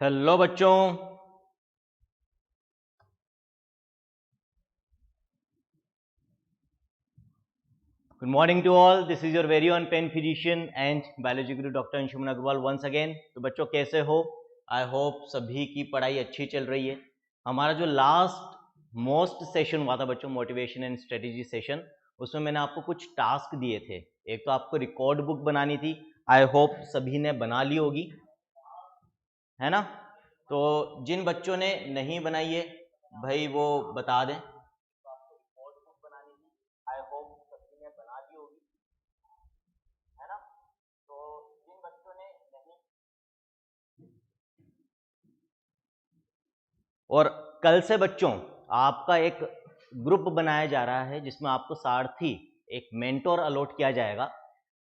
Hello बच्चों, good morning to all. This is your very own pen physician and biology guru doctor Anshuman Agarwal once again. तो बच्चों कैसे हो? I hope सभी की पढ़ाई अच्छी चल रही है। हमारा जो लास्ट मोस्ट सेशन हुआ था बच्चों, मोटिवेशन एंड स्ट्रेटेजी सेशन, उसमें मैंने आपको कुछ टास्क दिए थे। एक तो आपको रिकॉर्ड बुक बनानी थी, आई होप सभी ने बना ली होगी, है ना? तो जिन बच्चों ने नहीं बनाई है भाई वो बता दें। आई होप सभी ने बना ली होगी, है ना? तो जिन बच्चों ने नहीं, और कल से बच्चों आपका एक ग्रुप बनाया जा रहा है जिसमें आपको सारथी एक मेंटोर अलॉट किया जाएगा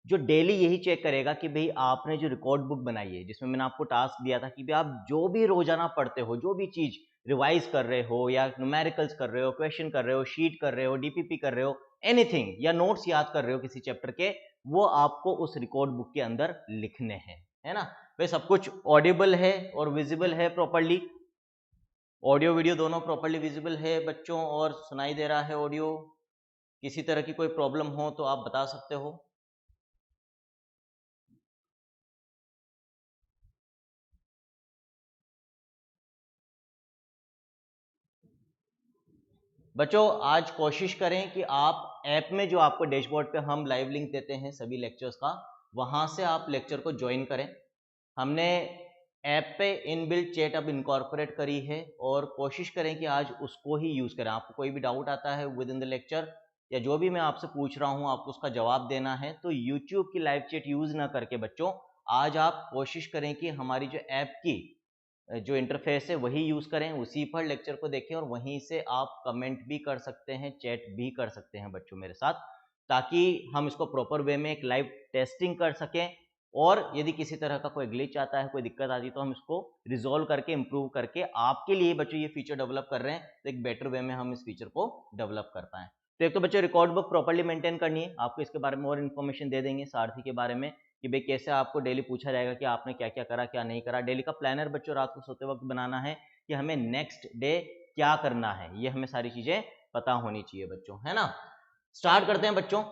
जो डेली यही चेक करेगा कि भाई आपने जो रिकॉर्ड बुक बनाई है, जिसमें मैंने आपको टास्क दिया था कि भाई आप जो भी रोजाना पढ़ते हो, जो भी चीज रिवाइज कर रहे हो या न्यूमेरिकल्स कर रहे हो, क्वेश्चन कर रहे हो, शीट कर रहे हो, डीपीपी कर रहे हो, एनीथिंग, या नोट्स याद कर रहे हो किसी चैप्टर के, वो आपको उस रिकॉर्ड बुक के अंदर लिखने हैं, है ना? भाई सब कुछ ऑडिबल है और विजिबल है प्रॉपरली, ऑडियो वीडियो दोनों प्रॉपरली विजिबल है बच्चों, और सुनाई दे रहा है ऑडियो? किसी तरह की कोई प्रॉब्लम हो तो आप बता सकते हो। बच्चों आज कोशिश करें कि आप ऐप में, जो आपको डैशबोर्ड पे हम लाइव लिंक देते हैं सभी लेक्चर्स का, वहां से आप लेक्चर को ज्वाइन करें। हमने ऐप पे इनबिल्ट चैट अब इनकॉर्पोरेट करी है और कोशिश करें कि आज उसको ही यूज करें। आपको कोई भी डाउट आता है विद इन द लेक्चर या जो भी मैं आपसे पूछ रहा हूं आपको उसका जवाब देना है, तो यूट्यूब की लाइव चैट यूज ना करके बच्चों आज आप कोशिश करें कि हमारी जो ऐप की जो इंटरफेस है वही यूज करें, उसी पर लेक्चर को देखें और वहीं से आप कमेंट भी कर सकते हैं, चैट भी कर सकते हैं बच्चों मेरे साथ, ताकि हम इसको प्रॉपर वे में एक लाइव टेस्टिंग कर सकें। और यदि किसी तरह का कोई ग्लिच आता है, कोई दिक्कत आती है, तो हम इसको रिजोल्व करके इंप्रूव करके आपके लिए बच्चों ये फीचर डेवलप कर रहे हैं, तो एक बेटर वे में हम इस फीचर को डेवलप कर पाएं। तो एक तो बच्चों रिकॉर्ड बुक प्रॉपर्ली मेंटेन करनी है, आपको इसके बारे में और इन्फॉर्मेशन दे देंगे सारथी के बारे में कि भाई कैसे आपको डेली पूछा जाएगा कि आपने क्या क्या करा, क्या नहीं करा। डेली का प्लानर बच्चों रात को सोते वक्त बनाना है कि हमें नेक्स्ट डे क्या करना है, ये हमें सारी चीजें पता होनी चाहिए बच्चों, है ना? स्टार्ट करते हैं बच्चों।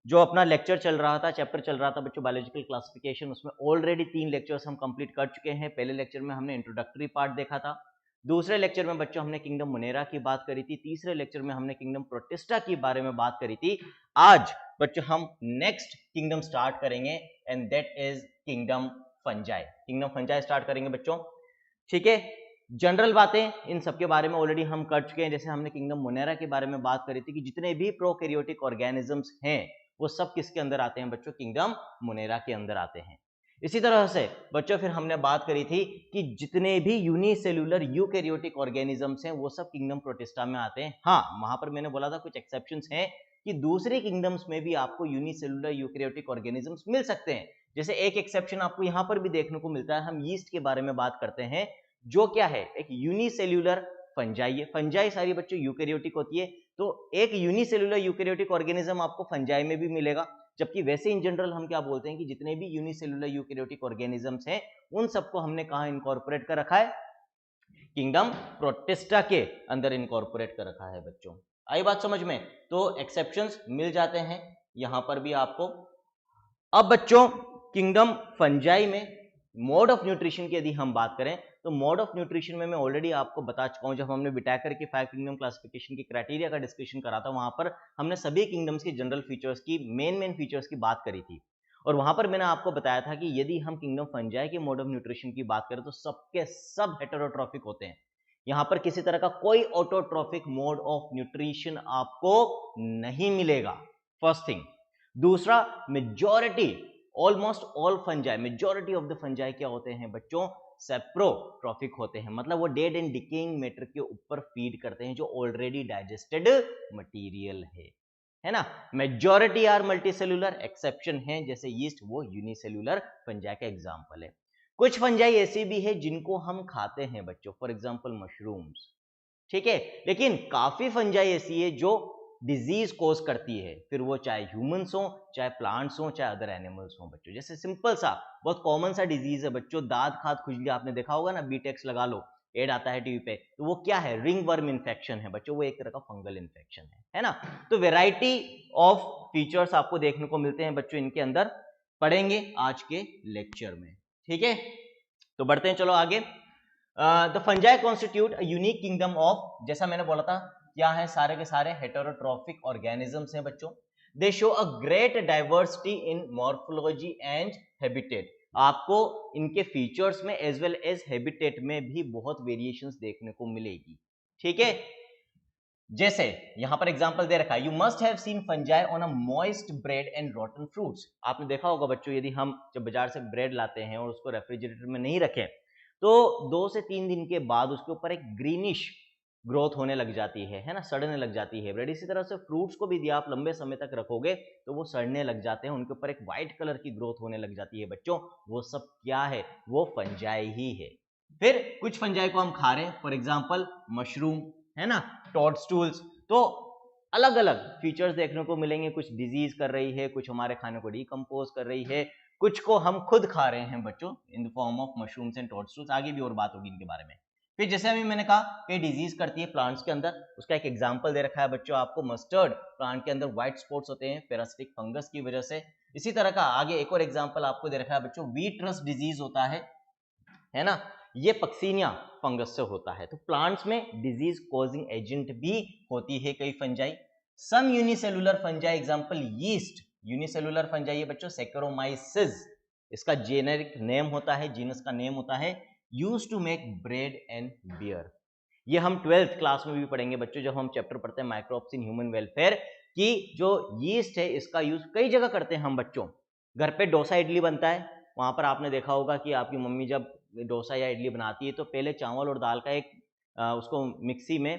जो अपना लेक्चर चल रहा था, चैप्टर चल रहा था बच्चों बायोलॉजिकल क्लासिफिकेशन, उसमें ऑलरेडी 3 लेक्चर्स हम कंप्लीट कर चुके हैं। पहले लेक्चर में हमने इंट्रोडक्टरी पार्ट देखा था, दूसरे लेक्चर में बच्चों हमने किंगडम मोनेरा की बात करी थी, तीसरे लेक्चर में हमने किंगडम प्रोटिस्टा के बारे में बात करी थी। आज बच्चों हम नेक्स्ट किंगडम स्टार्ट करेंगे and that is kingdom fungi. Kingdom fungi start करेंगे बच्चों, ठीक है? जनरल बातें इन सब के बारे में ऑलरेडी हम कर चुके हैं। जैसे हमने किंगडम मोनेरा के बारे में बात करी थी कि जितने भी प्रोकैरियोटिक ऑर्गेनिजम्स हैं वो सब किसके अंदर आते हैं बच्चों? किंगडम मोनेरा के अंदर आते हैं। इसी तरह से बच्चों फिर हमने बात करी थी कि जितने भी यूनिसेल्युलर यूकैरियोटिक ऑर्गेनिजम्स हैं वो सब किंगडम प्रोटिस्टा में आते हैं। हाँ, वहां पर मैंने बोला था कुछ एक्सेप्शंस हैं कि दूसरे किंगडम्स में भी आपको यूनिसेल्युलर यूकैरियोटिक ऑर्गेनिजम्स मिल सकते हैं। जैसे एक एक्सेप्शन आपको यहां पर भी देखने को मिलता है, हम यीस्ट के बारे में बात करते हैं, जो क्या है? एक यूनिसेल्युलर फंजाई है। फंजाई सारी बच्चों यूकैरियोटिक होती है, तो एक यूनिसेल्युलर यूकैरियोटिक ऑर्गेनिज्म आपको फंजाई में भी मिलेगा। जबकि वैसे इन जनरल हम क्या बोलते हैं कि जितने भी यूनिसेल्युलर यूकैरियोटिक ऑर्गेनिजम्स हैं उन सबको हमने कहां इनकॉर्पोरेट कर रखा है? किंगडम प्रोटिस्टा के अंदर इनकॉर्पोरेट कर रखा है बच्चों। आई बात समझ में? तो एक्सेप्शंस मिल जाते हैं यहां पर भी आपको। अब बच्चों किंगडम फंजाई में मोड ऑफ न्यूट्रिशन की यदि हम बात करें तो मोड ऑफ न्यूट्रिशन में मैं ऑलरेडी आपको बता चुका हूं, जब हमने विटाकर की 5 किंगडम क्लासिफिकेशन की क्राइटेरिया का डिस्कशन करा था, वहां पर हमने सभी किंगडम्स की जनरल फीचर्स की, मेन फीचर्स की बात करी थी। और वहां पर मैंने आपको बताया था कि यदि हम किंगडम फंजाई के मोड ऑफ न्यूट्रिशन की बात करें तो सबके सब हेटेरोट्रॉफिक होते हैं। यहां पर किसी तरह का कोई ऑटोट्रॉफिक मोड ऑफ न्यूट्रिशन आपको नहीं मिलेगा, फर्स्ट थिंग। दूसरा, majority, almost all fungi, majority of the fungi क्या होते हैं बच्चों? सेप्रोट्रॉफिक होते हैं, मतलब वो डेड एंड डिकेइंग मैटर के ऊपर फीड करते हैं जो ऑलरेडी डाइजेस्टेड मटेरियल है ना? मेजॉरिटी आर मल्टीसेल्युलर, एक्सेप्शन है जैसे यीस्ट, वो यूनिसेल्युलर फंजाई का एग्जांपल है। कुछ फंजाई ऐसी भी है जिनको हम खाते हैं बच्चों, फॉर एग्जांपल मशरूम्स, ठीक है? लेकिन काफी फंजाई ऐसी है जो डिजीज कोज करती है, फिर वो चाहे ह्यूमंस हो, चाहे प्लांट्स हो, चाहे अदर एनिमल्स हो बच्चों। जैसे सिंपल सा बहुत कॉमन सा डिजीज है बच्चों, दांत खाद खुजली, आपने देखा होगा ना, बीटेक्स लगा लो, एड आता है टीवी पे, तो वो क्या है, रिंग वर्म इन्फेक्शन है बच्चों, वो एक तरह का फंगल इन्फेक्शन है ना। तो वेराइटी ऑफ फीचर्स आपको देखने को मिलते हैं बच्चों, इनके अंदर पढ़ेंगे आज के लेक्चर में, ठीक है। तो बढ़ते हैं, चलो आगे। The fungi constitute a unique kingdom of, जैसा मैंने बोला था, क्या है, सारे के सारे हेटेरोट्रॉफिक ऑर्गेनिजम्स हैं बच्चों। दे show a great diversity in morphology and habitat, आपको इनके फीचर्स में एज वेल एज हैबिटेट में भी बहुत वेरिएशंस देखने को मिलेगी, ठीक है। जैसे यहां पर एग्जांपल दे रखा है, you must have seen fungi on a moist bread and रॉटन fruits, आपने देखा होगा बच्चों, यदि हम जब बाजार से ब्रेड लाते हैं और उसको रेफ्रिजरेटर में नहीं रखें तो 2 से 3 दिन के बाद उसके ऊपर एक ग्रीनिश ग्रोथ होने लग जाती है ना, सड़ने लग जाती है ब्रेड। इसी तरह से फ्रूट्स को भी यदि आप लंबे समय तक रखोगे तो वो सड़ने लग जाते हैं, उनके ऊपर एक व्हाइट कलर की ग्रोथ होने लग जाती है बच्चों। वो सब क्या है, वो फंजाई ही है। फिर कुछ फंजाई को हम खा रहे हैं, फॉर एग्जाम्पल मशरूम, है ना, टॉडस्टूल्स, तो अलग अलग फीचर्स देखने को मिलेंगे, कुछ डिजीज कर रही है, कुछ हमारे खाने को डिकम्पोज कर रही है, कुछ को हम खुद खा रहे हैं बच्चों in the form of mushrooms and toadstools. आगे भी और बात होगी इनके बारे में। फिर जैसे अभी मैंने कहा कि डिजीज करती है प्लांट्स के अंदर, उसका एक एग्जांपल दे रखा है बच्चों आपको, मस्टर्ड प्लांट के अंदर व्हाइट स्पॉट्स होते हैं पैरासिटिक फंगस की वजह से। इसी तरह का आगे एक और एग्जांपल आपको दे रखा है बच्चों, वीट रस्ट डिजीज होता है ना, ये पक्सीनिया फंगस से होता है। तो प्लांट्स में डिजीज कॉजिंग एजेंट भी होती है कई fungi. Some unicellular fungi, example yeast, unicellular fungi है बच्चों सैकरोमाइसिस, इसका जेनेरिक नेम होता है, जीनस का नेम होता है, used to make bread and beer. ये हम 12th क्लास में भी पढ़ेंगे बच्चों, जब हम चैप्टर पढ़ते हैं माइक्रोब्स इन ह्यूमन वेलफेयर, कि जो यीस्ट है इसका यूज कई जगह करते हैं हम बच्चों। घर पे डोसा इडली बनता है, वहां पर आपने देखा होगा कि आपकी मम्मी जब डोसा या इडली बनाती है तो पहले चावल और दाल का एक उसको मिक्सी में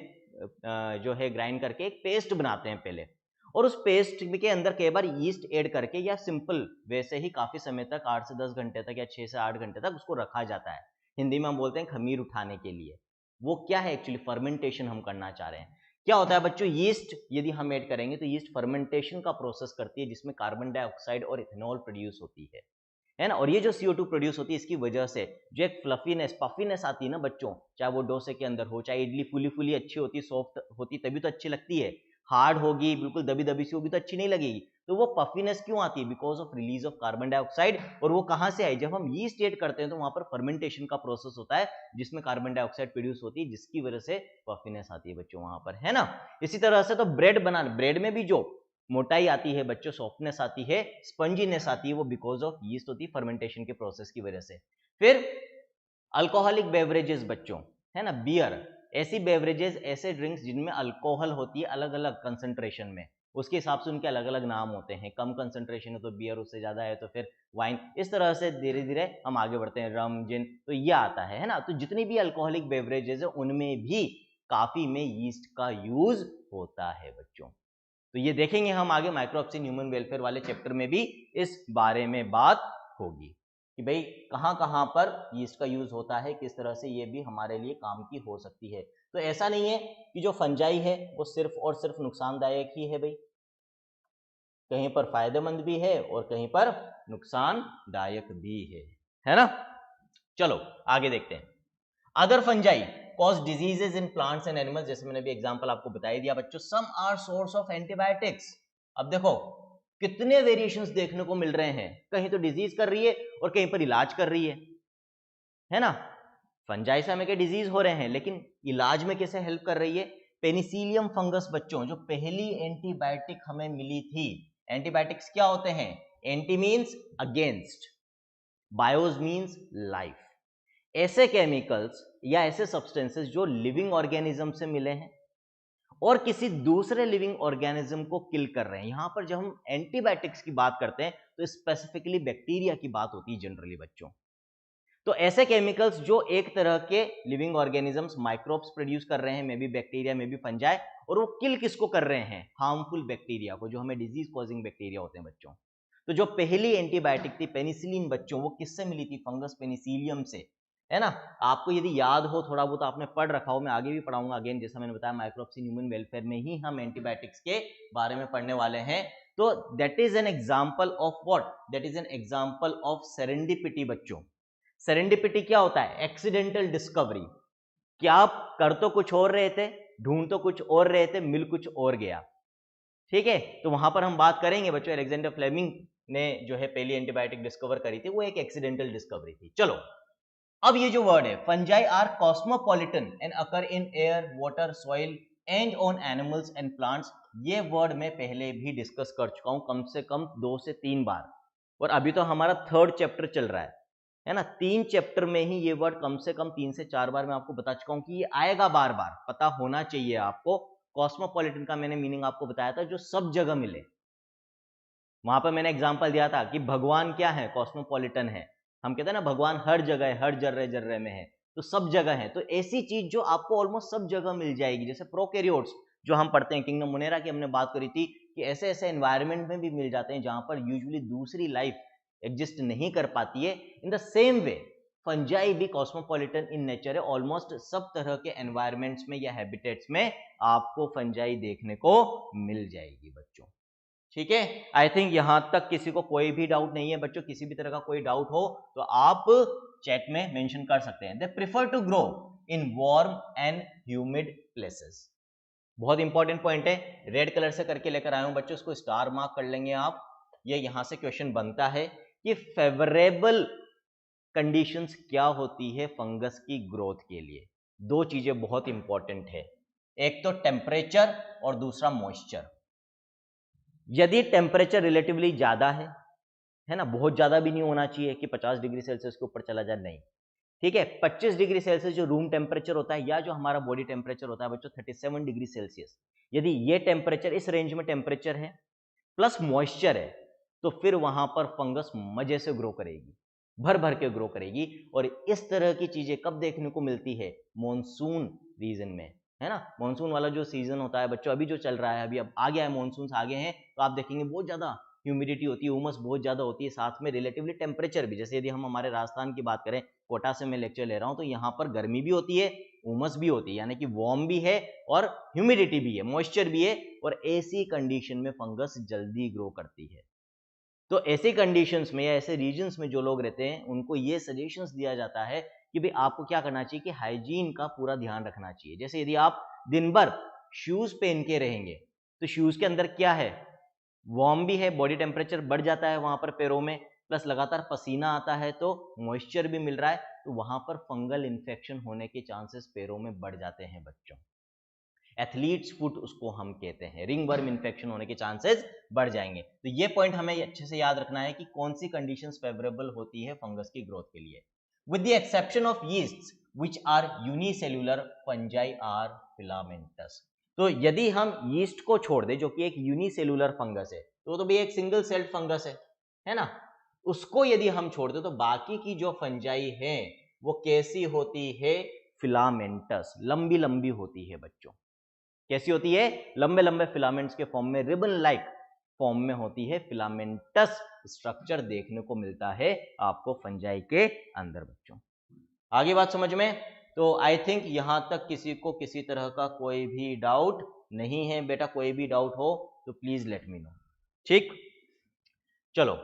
जो है ग्राइंड करके एक पेस्ट बनाते हैं पहले, और उस पेस्ट के अंदर कई बार यीस्ट ऐड करके या सिंपल वैसे ही काफी समय तक 8 से 10 घंटे तक या 6 से 8 घंटे तक उसको रखा जाता है। हिंदी में हम बोलते हैं खमीर उठाने के लिए। वो क्या है, एक्चुअली फर्मेंटेशन हम करना चाह रहे हैं। क्या होता है बच्चों, यीस्ट यदि हम ऐड करेंगे तो यीस्ट फर्मेंटेशन का प्रोसेस करती है, जिसमें कार्बन डाइऑक्साइड और इथेनॉल प्रोड्यूस होती है ना। और ये जो CO2 प्रोड्यूस होती है, इसकी वजह से जो एक फ्लफीनेस पफीनेस आती है ना बच्चों, चाहे वो डोसे के अंदर हो, चाहे इडली फुली फुली अच्छी होती, सॉफ्ट होती तभी तो अच्छी लगती है, हार्ड होगी बिल्कुल दबी दबी सी होगी तो अच्छी नहीं लगेगी। तो वो पफीनेस क्यों आती है, because of release of carbon dioxide. और वो कहां से आई, जब हम यीस्ट ऐड करते हैं तो वहां पर फर्मेंटेशन का प्रोसेस होता है, जिसमें कार्बन डाइऑक्साइड प्रोड्यूस होती है, जिसकी वजह से पफीनेस आती है बच्चों वहां पर, है ना। इसी तरह से तो ब्रेड बनाना, ब्रेड में भी जो मोटाई आती है बच्चों, सॉफ्टनेस आती है, स्पंजीनेस आती है, वो बिकॉज ऑफ यीस्ट होती है फर्मेंटेशन के प्रोसेस की वजह से। फिर अल्कोहलिक बेवरेजेस बच्चों, है ना, बियर, ऐसी बेवरेजेस, ऐसे ड्रिंक्स जिनमें अल्कोहल होती है अलग अलग कंसंट्रेशन में, उसके हिसाब से उनके अलग अलग नाम होते हैं। कम कंसंट्रेशन है तो बियर, उससे ज्यादा है तो फिर वाइन। इस तरह से धीरे धीरे हम आगे बढ़ते हैं, रम, जिन, तो ये आता है ना। तो जितनी भी अल्कोहलिक बेवरेजेस है उनमें भी काफी में यीस्ट का यूज होता है बच्चों। तो ये देखेंगे हम आगे माइक्रोब्स इन ह्यूमन वेलफेयर वाले चैप्टर में भी इस बारे में बात होगी कि भाई कहां कहां पर यीस्ट का यूज होता है, किस तरह से ये भी हमारे लिए काम की हो सकती है। तो ऐसा नहीं है कि जो फंजाई है वो सिर्फ और सिर्फ नुकसानदायक ही है भाई, कहीं पर फायदेमंद भी है और कहीं पर नुकसानदायक भी है ना। चलो आगे देखते हैं। Other fungi cause diseases in plants and animals, जैसे मैंने भी एग्जांपल आपको बता दिया बच्चों। Some are source of antibiotics, अब देखो कितने वेरिएशंस देखने को मिल रहे हैं, कहीं तो डिजीज कर रही है और कहीं पर इलाज कर रही है ना। फंजाई से हमें क्या डिजीज हो रहे हैं, लेकिन इलाज में कैसे हेल्प कर रही है। पेनिसिलियम फंगस बच्चों, जो पहली एंटीबायोटिक हमें मिली थी। एंटीबायोटिक्स क्या होते हैं, anti means against, BIOS means life. ऐसे केमिकल्स या ऐसे सब्सटेंसेस जो लिविंग ऑर्गेनिज्म से मिले हैं और किसी दूसरे लिविंग ऑर्गेनिज्म को किल कर रहे हैं। यहां पर जब हम एंटीबायोटिक्स की बात करते हैं तो स्पेसिफिकली बैक्टीरिया की बात होती है जनरली बच्चों। तो ऐसे केमिकल्स जो एक तरह के लिविंग ऑर्गेनिजम्स, माइक्रोब्स प्रोड्यूस कर रहे हैं, may be bacteria, may be fungi, और वो किल किसको कर रहे हैं, हार्मफुल बैक्टीरिया को, जो हमें डिजीज कॉजिंग बैक्टीरिया होते हैं बच्चों। तो जो पहली एंटीबायोटिक थी पेनिसिलिन बच्चों, वो किससे मिली थी, फंगस पेनिसिलियम से। है ना। आपको यदि याद हो थोड़ा बहुत आपने पढ़ रखा हो, मैं आगे भी पढ़ाऊंगा अगेन, जैसा मैंने बताया माइक्रोब्स इन ह्यूमन वेलफेयर में ही हम एंटीबायोटिक्स के बारे में पढ़ने वाले हैं। तो that is an example of what, that is an example of serendipity बच्चों। सेरेंडिपिटी क्या होता है? एक्सीडेंटल डिस्कवरी, कि आप कर तो कुछ और रहे थे, ढूंढ तो कुछ और रहे थे, मिल कुछ और गया। ठीक है, तो वहां पर हम बात करेंगे बच्चों, अलेक्जेंडर फ्लेमिंग ने जो है पहली एंटीबायोटिक डिस्कवर करी थी, वो एक एक्सीडेंटल डिस्कवरी थी। चलो, अब ये जो वर्ड है, fungi are cosmopolitan and occur in air, water, soil and on animals and plants, ये वर्ड मैं पहले भी डिस्कस कर चुका हूं कम से कम 2 से 3 बार, और अभी तो हमारा 3rd चैप्टर चल रहा है ना। 3 चैप्टर में ही ये वर्ड कम से कम 3 से 4 बार मैं आपको बता चुका हूं कि ये आएगा, बार बार पता होना चाहिए आपको। कॉस्मोपॉलिटन का मैंने मीनिंग आपको बताया था, जो सब जगह मिले। वहां पर मैंने एग्जांपल दिया था कि भगवान क्या है? कॉस्मोपॉलिटन है। हम कहते हैं ना भगवान हर जगह है, हर जर्रे जर्रे में है, तो सब जगह है। तो ऐसी चीज जो आपको ऑलमोस्ट सब जगह मिल जाएगी, जैसे प्रोकैरियोट्स जो हम पढ़ते हैं, किंगडम मोनेरा की हमने बात करी थी, कि ऐसे ऐसे एनवायरनमेंट में भी मिल जाते हैं जहां पर यूजुअली दूसरी लाइफ एग्जिस्ट नहीं कर पाती है। In the same way fungi भी कॉस्मोपॉलिटन इन नेचर है, ऑलमोस्ट सब तरह के एनवायरनमेंट्स में या हैबिटेट्स में आपको फंजाई देखने को मिल जाएगी बच्चों। ठीक है, आई थिंक यहां तक किसी को कोई भी डाउट नहीं है बच्चों। किसी भी तरह का कोई डाउट हो तो आप चैट में मेंशन कर सकते हैं। They prefer to grow in warm and humid places, बहुत इंपॉर्टेंट पॉइंट है, रेड कलर से करके लेकर आया हूं बच्चों, इसको स्टार मार्क कर लेंगे आप। ये यहां से क्वेश्चन बनता है कि फेवरेबल कंडीशंस क्या होती है फंगस की ग्रोथ के लिए। 2 चीजें बहुत इंपॉर्टेंट है, एक तो टेम्परेचर और दूसरा मॉइस्चर। यदि टेम्परेचर रिलेटिवली ज्यादा है ना, बहुत ज्यादा भी नहीं होना चाहिए कि 50 डिग्री सेल्सियस के ऊपर चला जाए, नहीं। ठीक है, 25 डिग्री सेल्सियस जो रूम टेम्परेचर होता है, या जो हमारा बॉडी टेम्परेचर होता है बच्चों 37 डिग्री सेल्सियस, यदि ये टेम्परेचर, इस रेंज में टेम्परेचर है प्लस मॉइस्चर है, तो फिर वहां पर फंगस मजे से ग्रो करेगी, भर भर के ग्रो करेगी। और इस तरह की चीजें कब देखने को मिलती है? मॉनसून रीजन में, है ना। मॉनसून वाला जो सीजन होता है बच्चों, अभी जो चल रहा है, अभी अब आ गया है, मॉनसून आ गए हैं, तो आप देखेंगे बहुत ज्यादा ह्यूमिडिटी होती है, उमस बहुत ज्यादा होती है, साथ में रिलेटिवली टेम्परेचर भी। जैसे यदि हम हमारे राजस्थान की बात करें, कोटा से मैं लेक्चर ले रहा हूं, तो यहाँ पर गर्मी भी होती है, उमस भी होती है, यानी कि वार्म भी है और ह्यूमिडिटी भी है, मॉइस्चर भी है, और ऐसी कंडीशन में फंगस जल्दी ग्रो करती है। तो ऐसे कंडीशंस में या ऐसे रीजन्स में जो लोग रहते हैं, उनको ये सजेशंस दिया जाता है कि भाई आपको क्या करना चाहिए कि हाइजीन का पूरा ध्यान रखना चाहिए। जैसे यदि आप दिन भर शूज पहन के रहेंगे, तो शूज के अंदर क्या है? वार्म भी है, बॉडी टेम्परेचर बढ़ जाता है वहां पर पैरों में, प्लस लगातार पसीना आता है, तो मॉइस्चर भी मिल रहा है, तो वहां पर फंगल इन्फेक्शन होने के चांसेस पैरों में बढ़ जाते हैं बच्चों। एथलीट्स फुट उसको हम कहते हैं, रिंग वर्म इन्फेक्शन होने के चांसेस बढ़ जाएंगे। तो ये पॉइंट हमें अच्छे से याद रखना है कि कौन सी कंडीशंस फेवरेबल होती है फंगस की ग्रोथ के लिए। With the exception of yeasts which are unicellular, fungi are filamentous. तो यदि हम यीस्ट को छोड़ दें, जो कि एक यूनिसेल्युलर फंगस है, तो भी एक सिंगल सेल्ड फंगस है ना, उसको यदि हम छोड़ दें, तो बाकी की जो फंजाई है वो कैसी होती है? फिलामेंटस, लंबी लंबी होती है बच्चों। कैसी होती है? लंबे लंबे फिलामेंट्स के फॉर्म में, रिबन लाइक फॉर्म में होती है। फिलामेंटस स्ट्रक्चर देखने को मिलता है आपको फंजाई के अंदर बच्चों। आगे बात समझ में? तो आई थिंक यहां तक किसी को किसी तरह का कोई भी डाउट नहीं है बेटा। कोई भी डाउट हो तो प्लीज लेट मी नो। ठीक, चलो।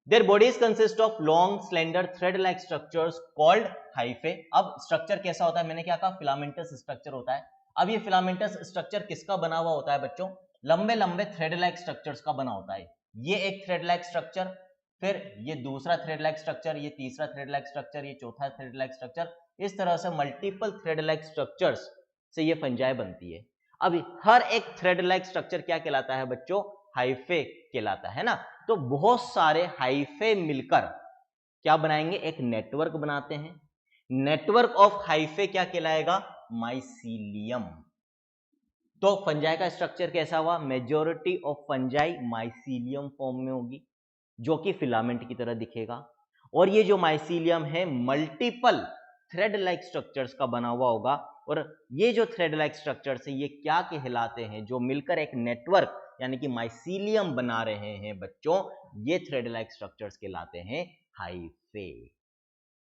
Their bodies consist of long slender thread like structures called hyphae. अब स्ट्रक्चर कैसा होता है? मैंने क्या कहा? फिलामेंटस स्ट्रक्चर होता है। अब ये फिलामेंटस स्ट्रक्चर किसका बना हुआ होता है बच्चों? लंबे लंबे थ्रेड लाइक स्ट्रक्चर्स का बना होता है। ये एक थ्रेड लाइक स्ट्रक्चर, फिर ये दूसरा थ्रेड लाइक स्ट्रक्चर, ये तीसरा थ्रेड लाइक स्ट्रक्चर, ये चौथा थ्रेड लाइक स्ट्रक्चर। इस तरह से मल्टीपल थ्रेड लाइक स्ट्रक्चर्स से ये फंजाई बनती है। अब हर एक थ्रेड लाइक स्ट्रक्चर क्या कहलाता है बच्चों? हाइफे कहलाता है ना। तो बहुत सारे हाइफे मिलकर क्या बनाएंगे? एक नेटवर्क बनाते हैं। नेटवर्क ऑफ हाइफे क्या कहलाएगा? माइसीलियम। तो फंजाई का स्ट्रक्चर कैसा हुआ? Majority of fungi mycelium form में होगी, जो कि फिलामेंट की तरह दिखेगा। और ये जो माइसीलियम है मल्टीपल थ्रेड लाइक स्ट्रक्चर्स का बना हुआ होगा। और ये जो थ्रेड लाइक स्ट्रक्चर्स है ये क्या कहलाते हैं? जो मिलकर एक नेटवर्क यानी कि माइसीलियम बना रहे हैं बच्चों, ये थ्रेड लाइक स्ट्रक्चर्स कहलाते हैं हाइफे।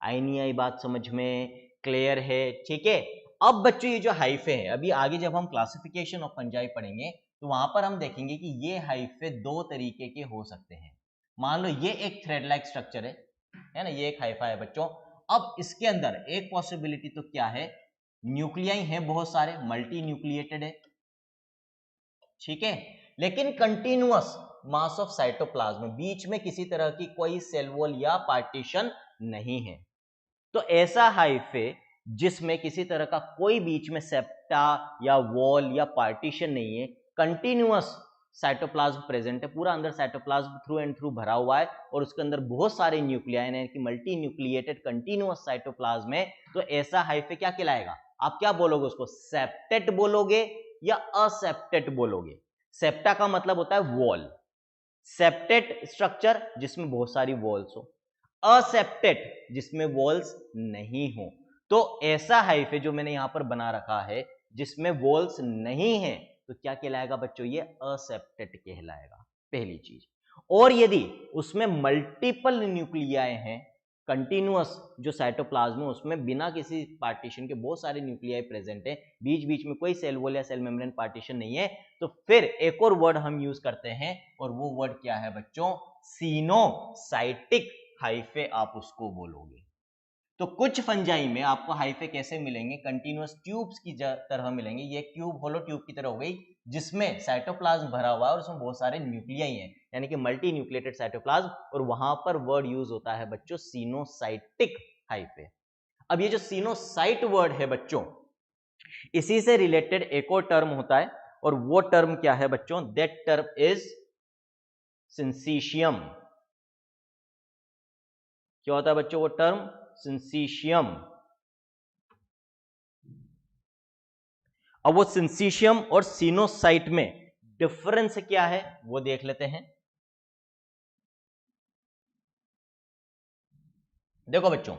आई नहीं आई बात समझ में? क्लियर है? ठीक है। अब बच्चों ये जो हाइफे है, अभी आगे जब हम क्लासिफिकेशन ऑफ फंजाई पढ़ेंगे तो वहां पर हम देखेंगे कि ये हाइफे दो तरीके के हो सकते हैं। मान लो ये एक थ्रेड लाइक स्ट्रक्चर है ना, ये एक हाइफा है बच्चों। अब इसके अंदर एक पॉसिबिलिटी तो क्या है, न्यूक्लियाई है बहुत सारे, मल्टी न्यूक्लिएटेड है, ठीक है, लेकिन कंटिन्यूअस मास ऑफ साइटोप्लाज्म, बीच में किसी तरह की कोई सेल वॉल या पार्टीशन नहीं है। तो ऐसा हाइफे जिसमें किसी तरह का कोई बीच में सेप्टा या वॉल या पार्टीशन नहीं है, कंटिन्यूअस साइटोप्लाज्म प्रेजेंट है, पूरा अंदर साइटोप्लाज्म थ्रू एंड थ्रू भरा हुआ है और उसके अंदर बहुत सारे न्यूक्लियाई है कि मल्टी न्यूक्लिएटेड कंटिन्यूअस साइटोप्लाज्म है, तो ऐसा हाइफे क्या कहलाएगा? आप क्या बोलोगे उसको? सेप्टेट बोलोगे या असेप्टेट बोलोगे? सेप्टा का मतलब होता है वॉल, सेप्टेट स्ट्रक्चर जिसमें बहुत सारी वॉल्स हो, असेप्टेट जिसमें वॉल्स नहीं हो। तो ऐसा हाइफे जो मैंने यहां पर बना रखा है जिसमें वॉल्स नहीं है, तो क्या कहलाएगा बच्चों? ये असेप्टेट कहलाएगा, पहली चीज। और यदि उसमें मल्टीपल न्यूक्लियाई हैं, कंटिन्यूअस जो साइटोप्लाज्म है उसमें बिना किसी पार्टीशन के बहुत सारे न्यूक्लियाई प्रेजेंट है, बीच बीच में कोई सेल वॉल या सेल मेम्ब्रेन पार्टीशन नहीं है, तो फिर एक और वर्ड हम यूज करते हैं और वो वर्ड क्या है बच्चों? सिनोसाइटिक हाइफे आप उसको बोलोगे। तो कुछ फंजाई में आपको हाइफे कैसे मिलेंगे? कंटिन्यूअस ट्यूब्स की तरह मिलेंगे। ये ट्यूब होलो ट्यूब की तरह हो गई जिसमें साइटोप्लाज्म भरा हुआ है और उसमें बहुत सारे न्यूक्लियाई हैं, यानी कि मल्टी न्यूक्लिएटेड साइटोप्लाज्म, और वहां पर वर्ड यूज होता है बच्चों सिनोसाइटिक हाइफे। अब ये जो सिनोसाइट वर्ड है बच्चों, इसी से रिलेटेड एक और टर्म होता है और वो टर्म क्या है बच्चों? That term is syncytium. क्या होता है बच्चों वो टर्म? सिंसीशियम। अब वो सिंसीशियम और सिनोसाइट में डिफरेंस क्या है वो देख लेते हैं। देखो बच्चों,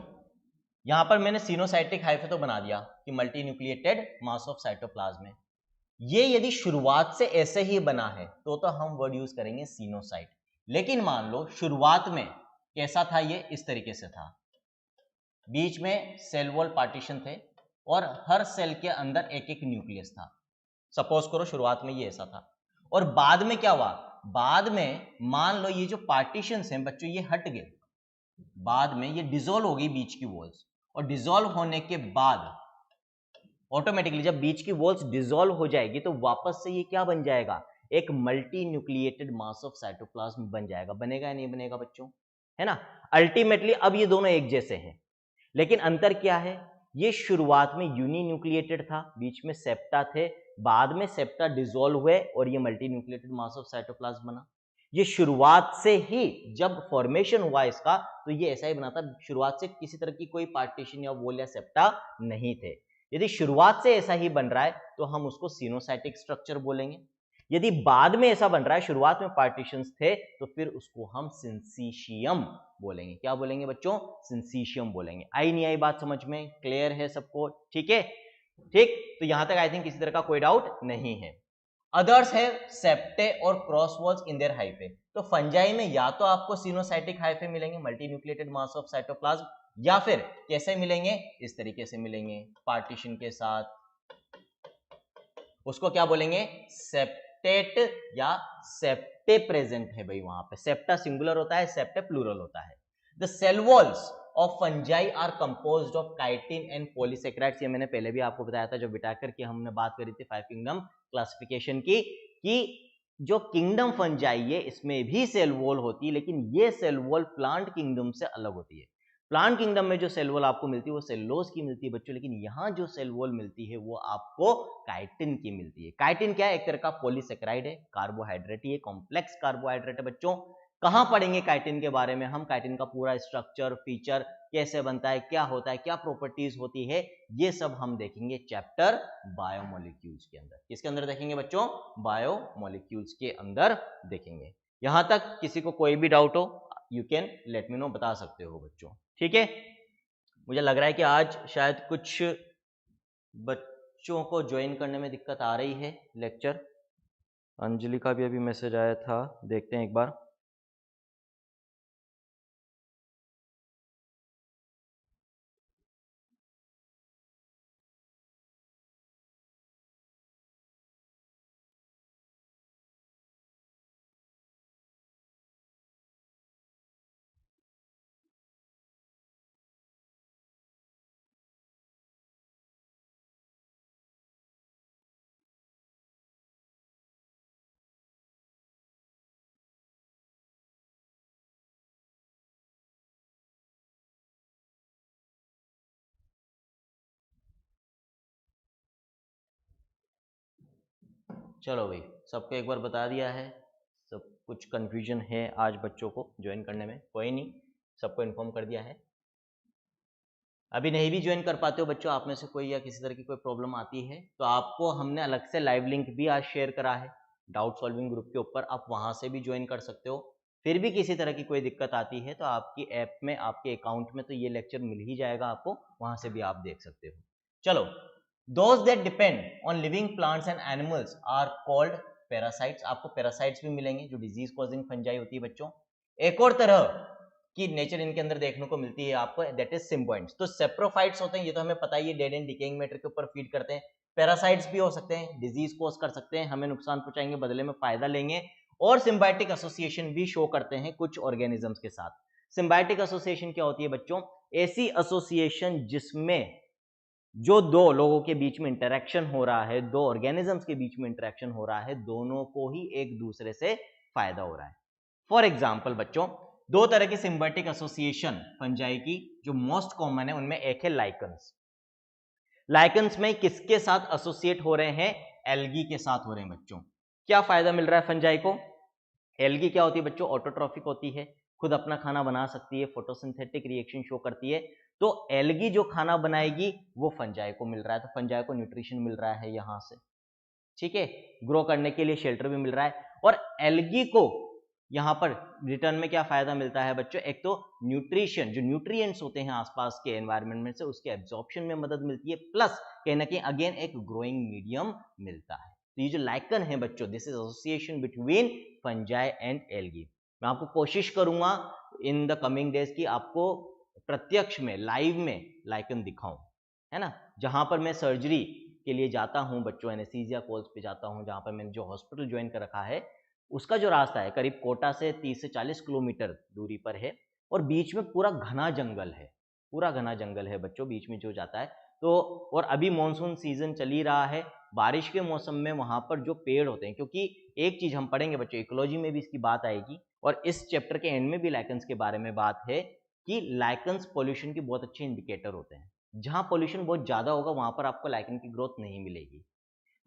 यहां पर मैंने सिनोसाइटिक हाइफे तो बना दिया कि multi nucleated mass of cytoplasm है। ये यदि शुरुआत से ऐसे ही बना है तो हम वर्ड यूज करेंगे सिनोसाइट। लेकिन मान लो शुरुआत में कैसा था, ये इस तरीके से था, बीच में सेल वॉल पार्टीशन थे और हर सेल के अंदर एक एक न्यूक्लियस था। सपोज करो शुरुआत में ये ऐसा था, और बाद में क्या हुआ? बाद में मान लो ये जो पार्टीशंस हैं बच्चों ये हट गए, बाद में ये डिसॉल्व हो गई बीच की वॉल्स, और डिसॉल्व होने के बाद ऑटोमेटिकली जब बीच की वॉल्स डिसॉल्व हो जाएगी तो वापस से ये क्या बन जाएगा? एक multi nucleated mass of cytoplasm बन जाएगा। बनेगा या नहीं बनेगा बच्चों? है ना? अल्टीमेटली अब ये दोनों एक जैसे हैं, लेकिन अंतर क्या है? ये शुरुआत में यूनी न्यूक्लिएटेड था, बीच में सेप्टा थे, बाद में सेप्टा डिसॉल्व हुए और ये multi nucleated mass of cytoplasm बना। ये शुरुआत से ही जब फॉर्मेशन हुआ इसका तो ये ऐसा ही बना था, शुरुआत से किसी तरह की कोई पार्टीशन या वॉल या सेप्टा नहीं थे। यदि शुरुआत से ऐसा ही बन रहा है तो हम उसको सिनोसाइटिक स्ट्रक्चर बोलेंगे। यदि बाद में ऐसा बन रहा है, शुरुआत में पार्टीशंस थे, तो फिर उसको हम सिंसीशियम बोलेंगे। क्या बोलेंगे बच्चों? सिंसीशियम बोलेंगे। आई नहीं आई बात समझ में? क्लियर है सबको? ठीक है, ठीक। तो यहां तक आई थिंक किसी तरह का कोई डाउट नहीं है। अदर्स है सेप्टे और cross walls in their hyphae. तो फंजाई में या तो आपको सिनोसाइटिक हाइफे मिलेंगे, multi nucleated mass of cytoplasm, या फिर कैसे मिलेंगे? इस तरीके से मिलेंगे, पार्टीशन के साथ। उसको क्या बोलेंगे? सेप्टेट या सेप्टे प्रेजेंट है भाई वहां पे। सेप्टा सिंगुलर होता है, सेप्टे प्लूरल होता है। The cell walls of fungi are composed of chitin and polysaccharides. ये मैंने पहले भी आपको बताया था जब विटाकर की हमने बात करी थी 5 किंगडम क्लासिफिकेशन की, कि जो किंगडम फंजाई है इसमें भी सेल वॉल होती है, लेकिन ये सेल वॉल प्लांट किंगडम से अलग होती है। प्लांट किंगडम में जो सेल वॉल आपको मिलती है वो सेलुलोज की मिलती है बच्चों, लेकिन यहाँ जो सेल वॉल मिलती है वो आपको काइटिन की मिलती है। काइटिन क्या है? एक तरह का पॉलीसेकेराइड है, कार्बोहाइड्रेट, ये कॉम्प्लेक्स कार्बोहाइड्रेट है बच्चों। कहां पढ़ेंगे काइटिन के बारे में हम? काइटिन का पूरा स्ट्रक्चर, फीचर, कैसे बनता है, क्या होता है, क्या प्रॉपर्टीज होती है, ये सब हम देखेंगे चैप्टर बायोमोलिक्यूल्स के अंदर। किसके अंदर देखेंगे बच्चों? बायोमोलिक्यूल्स के अंदर देखेंगे। यहां तक किसी को कोई भी डाउट हो you can let me know, बता सकते हो बच्चों। ठीक है, मुझे लग रहा है कि आज शायद कुछ बच्चों को ज्वाइन करने में दिक्कत आ रही है लेक्चर। अंजलि का भी अभी मैसेज आया था, देखते हैं एक बार। चलो भाई, सबको एक बार बता दिया है। सब कुछ कंफ्यूजन है आज बच्चों को ज्वाइन करने में, कोई नहीं, सबको इन्फॉर्म कर दिया है। अभी नहीं भी ज्वाइन कर पाते हो बच्चों, आप में से कोई या किसी तरह की कोई प्रॉब्लम आती है तो आपको हमने अलग से लाइव लिंक भी आज शेयर करा है डाउट सॉल्विंग ग्रुप के ऊपर, आप वहां से भी ज्वाइन कर सकते हो। फिर भी किसी तरह की कोई दिक्कत आती है तो आपकी ऐप में, आपके अकाउंट में तो ये लेक्चर मिल ही जाएगा आपको, वहां से भी आप देख सकते हो। चलो, those that depend on living plants and animals are called parasites. आपको पैरासाइट्स भी मिलेंगे जो डिजीज कॉजिंग फंजाई होती है बच्चों। एक और तरह की नेचर इनके अंदर देखने को मिलती है आपको, दैट इज सिम्बायोइट्स। तो सेप्रोफाइट्स होते हैं, ये तो हमें पता ही है, डेड एंड डिकेइंग मैटर के ऊपर फीड करते हैं। पैरासाइट्स भी हो सकते हैं, डिजीज कॉज कर सकते हैं, हमें नुकसान पहुंचाएंगे, बदले में फायदा लेंगे। और सिम्बायोटिक एसोसिएशन भी शो करते हैं कुछ ऑर्गेनिजम्स के साथ। सिम्बायोटिक एसोसिएशन क्या होती है बच्चों? ऐसी एसोसिएशन जिसमें जो दो लोगों के बीच में इंटरेक्शन हो रहा है, दो ऑर्गेनिजम्स के बीच में इंटरेक्शन हो रहा है, दोनों को ही एक दूसरे से फायदा हो रहा है। फॉर एग्जाम्पल बच्चों, दो तरह की सिम्बायोटिक एसोसिएशन फंजाई की जो मोस्ट कॉमन है, उनमें एक है लाइकन्स। लाइकन्स में किसके साथ एसोसिएट हो रहे हैं? एल्गी के साथ हो रहे हैं बच्चों। क्या फायदा मिल रहा है फंजाई को? एल्गी क्या होती है बच्चों? ऑटोट्रॉफिक होती है, खुद अपना खाना बना सकती है, फोटोसिंथेटिक रिएक्शन शो करती है। तो एल्गी जो खाना बनाएगी वो फंजाई को मिल रहा है, तो फंजाई को न्यूट्रिशन मिल रहा है यहां से, ठीक है, ग्रो करने के लिए शेल्टर भी मिल रहा है। और एल्गी को यहां पर रिटर्न में क्या फायदा मिलता है बच्चों? एक तो न्यूट्रिशन, जो न्यूट्रिएंट्स होते हैं आसपास के एनवायरनमेंट में से, उसके एब्जॉर्प्शन में मदद मिलती है, प्लस कहीं ना कहीं अगेन एक ग्रोइंग मीडियम मिलता है। तो ये जो लाइकन है बच्चों, this is association between fungi and algae. मैं आपको कोशिश करूंगा इन द कमिंग डेज की आपको प्रत्यक्ष में, लाइव में लाइकन दिखाऊं, है ना। जहां पर मैं सर्जरी के लिए जाता हूं बच्चों, एनेस्थीसिया कोर्स पे जाता हूं, जहां पर मैंने जो हॉस्पिटल ज्वाइन कर रखा है, उसका जो रास्ता है करीब कोटा से 30 से 40 किलोमीटर दूरी पर है, और बीच में पूरा घना जंगल है, पूरा घना जंगल है बच्चों बीच में जो जाता है। तो और अभी मॉनसून सीजन चल ही रहा है, बारिश के मौसम में वहां पर जो पेड़ होते हैं, क्योंकि एक चीज हम पढ़ेंगे बच्चों, इकोलॉजी में भी इसकी बात आएगी, और इस चैप्टर के एंड में भी लाइकन्स के बारे में बात है कि लाइकन्स पॉल्यूशन की बहुत अच्छे इंडिकेटर होते हैं। जहां पॉल्यूशन बहुत ज्यादा होगा वहां पर आपको लाइकन की ग्रोथ नहीं मिलेगी।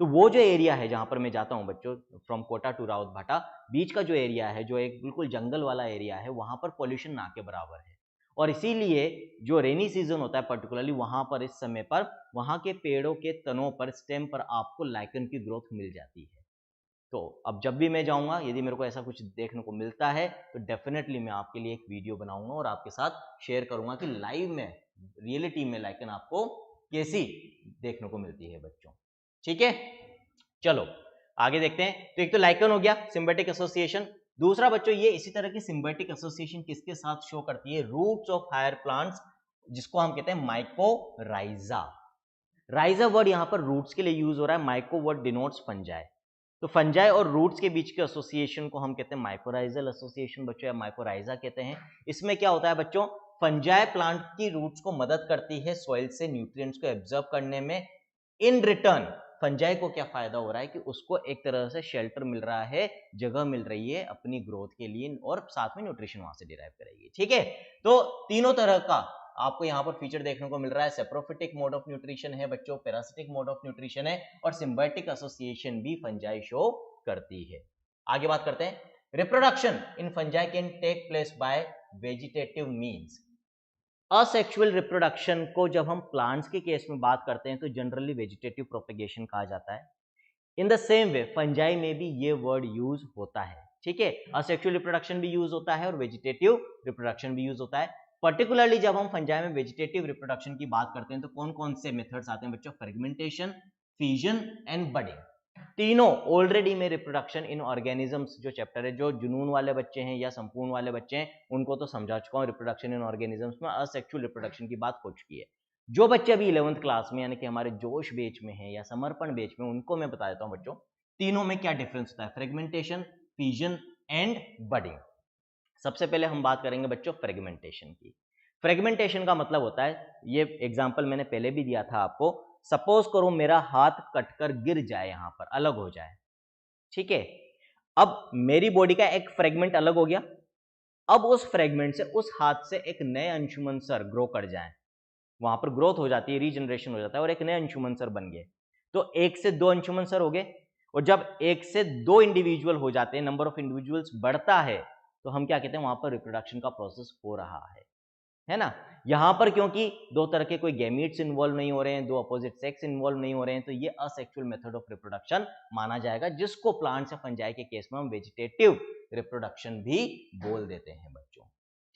तो वो जो एरिया है जहां पर मैं जाता हूं बच्चों, फ्रॉम कोटा टू राउत भाटा, बीच का जो एरिया है, जो एक बिल्कुल जंगल वाला एरिया है, वहां पर पॉल्यूशन ना के बराबर है। और इसीलिए जो रेनी सीजन होता है पर्टिकुलरली, वहां पर इस समय पर वहां के पेड़ों के तनों पर, स्टेम पर आपको लाइकन की ग्रोथ मिल जाती है। तो अब जब भी मैं जाऊंगा, यदि मेरे को ऐसा कुछ देखने को मिलता है तो डेफिनेटली मैं आपके लिए एक वीडियो बनाऊंगा और आपके साथ शेयर करूंगा कि लाइव में, रियलिटी में लाइकन आपको कैसी देखने को मिलती है बच्चों, ठीक है। चलो आगे देखते हैं। तो एक तो लाइकन हो गया, सिम्बायोटिक एसोसिएशन। दूसरा बच्चों, ये इसी तरह की सिम्बायोटिक एसोसिएशन किसके साथ शो करती है? रूट्स ऑफ हायर प्लांट्स, जिसको हम कहते हैं माइकोराइजा। राइजा वर्ड यहां पर रूट्स के लिए यूज हो रहा है, माइको वर्ड डिनोट्स फंजाई। तो फंजाई और रूट्स के बीच के एसोसिएशन को हम कहते हैं माइकोराइजल एसोसिएशन बच्चों, या माइकोराइजा कहते हैं। इसमें क्या होता है बच्चों? फंजाई प्लांट की रूट्स को मदद करती है सॉइल से न्यूट्रिएंट्स को एब्जॉर्ब करने में। इन रिटर्न फंजाई को क्या फायदा हो रहा है कि उसको एक तरह से शेल्टर मिल रहा है, जगह मिल रही है अपनी ग्रोथ के लिए, और साथ में न्यूट्रिशन वहां से डिराइव करेगी, ठीक है। तो तीनों तरह का आपको यहाँ पर फीचर देखने को मिल रहा है। सेप्रोफिटिक मोड ऑफ न्यूट्रिशन है बच्चों, पैरासिटिक मोड ऑफ न्यूट्रिशन है, और सिम्बायोटिक एसोसिएशन भी फंजाई शो करती है। आगे बात करते हैं। Reproduction in fungi can take place by vegetative means. Asexual reproduction को जब हम प्लांट्स के केस में बात करते हैं तो जनरली वेजिटेटिव प्रोपेगेशन कहा जाता है। In the same way fungi में भी ये वर्ड यूज होता है, ठीक है। असेक्सुअल रिप्रोडक्शन भी यूज होता है और वेजिटेटिव रिप्रोडक्शन भी यूज होता है। पर्टिकुलरली जब हम फंजाई में वेजिटेटिव रिप्रोडक्शन की बात करते हैं तो कौन कौन से मेथड्स आते हैं बच्चों? Fragmentation, fission and budding. तीनों ऑलरेडी में रिप्रोडक्शन इन ऑर्गेनिजम्स जो चैप्टर है, जो जुनून वाले बच्चे हैं या संपूर्ण वाले बच्चे हैं, उनको तो समझा चुका हूं। रिप्रोडक्शन इन ऑर्गेनिजम्स में असेक्सुअल रिप्रोडक्शन की बात हो चुकी है। जो बच्चे अभी 11th क्लास में, यानी कि हमारे जोश बेच में है या समर्पण बेच में, उनको मैं बता देता हूं बच्चों, तीनों में क्या डिफरेंस होता है, फ्रेगमेंटेशन, फिजन एंड बडिंग। सबसे पहले हम बात करेंगे बच्चों फ्रेगमेंटेशन की। फ्रेगमेंटेशन का मतलब होता है, ये एग्जांपल मैंने पहले भी दिया था आपको, सपोज करो मेरा हाथ कटकर गिर जाए, यहां पर अलग हो जाए, ठीक है। अब मेरी बॉडी का एक फ्रेगमेंट अलग हो गया, अब उस फ्रेगमेंट से, उस हाथ से एक नए अंशुमन सर ग्रो कर जाए, वहां पर ग्रोथ हो जाती है, रीजनरेशन हो जाता है और एक नए अंशुमन सर बन गए। तो एक से दो अंशुमन सर हो गए, और जब एक से दो इंडिविजुअल हो जाते हैं, नंबर ऑफ इंडिविजुअल्स बढ़ता है, तो हम क्या कहते हैं, वहां पर रिप्रोडक्शन का प्रोसेस हो रहा है ना। यहां पर क्योंकि दो तरह के कोई गैमीट्स इन्वॉल्व नहीं हो रहे हैं, दो अपोजिट सेक्स इन्वॉल्व नहीं हो रहे हैं, तो ये असेक्सुअल मेथड ऑफ रिप्रोडक्शन माना जाएगा, जिसको प्लांट्स या फंजाई के केस में हम वेजिटेटिव रिप्रोडक्शन भी बोल देते हैं बच्चों।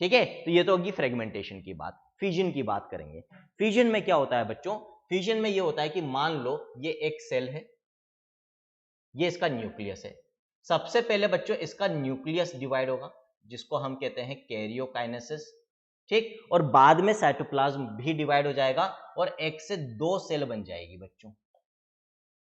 ठीक है, तो ये तो होगी फ्रेगमेंटेशन की बात। फ्यूजन की बात करेंगे। फ्यूजन में क्या होता है बच्चों? फ्यूजन में ये होता है कि मान लो ये एक सेल है, ये इसका न्यूक्लियस है। सबसे पहले बच्चों इसका न्यूक्लियस डिवाइड होगा, जिसको हम कहते हैं कैरियोकाइनेसिस, ठीक, और बाद में साइटोप्लाज्म भी डिवाइड हो जाएगा और एक से दो सेल बन जाएगी बच्चों,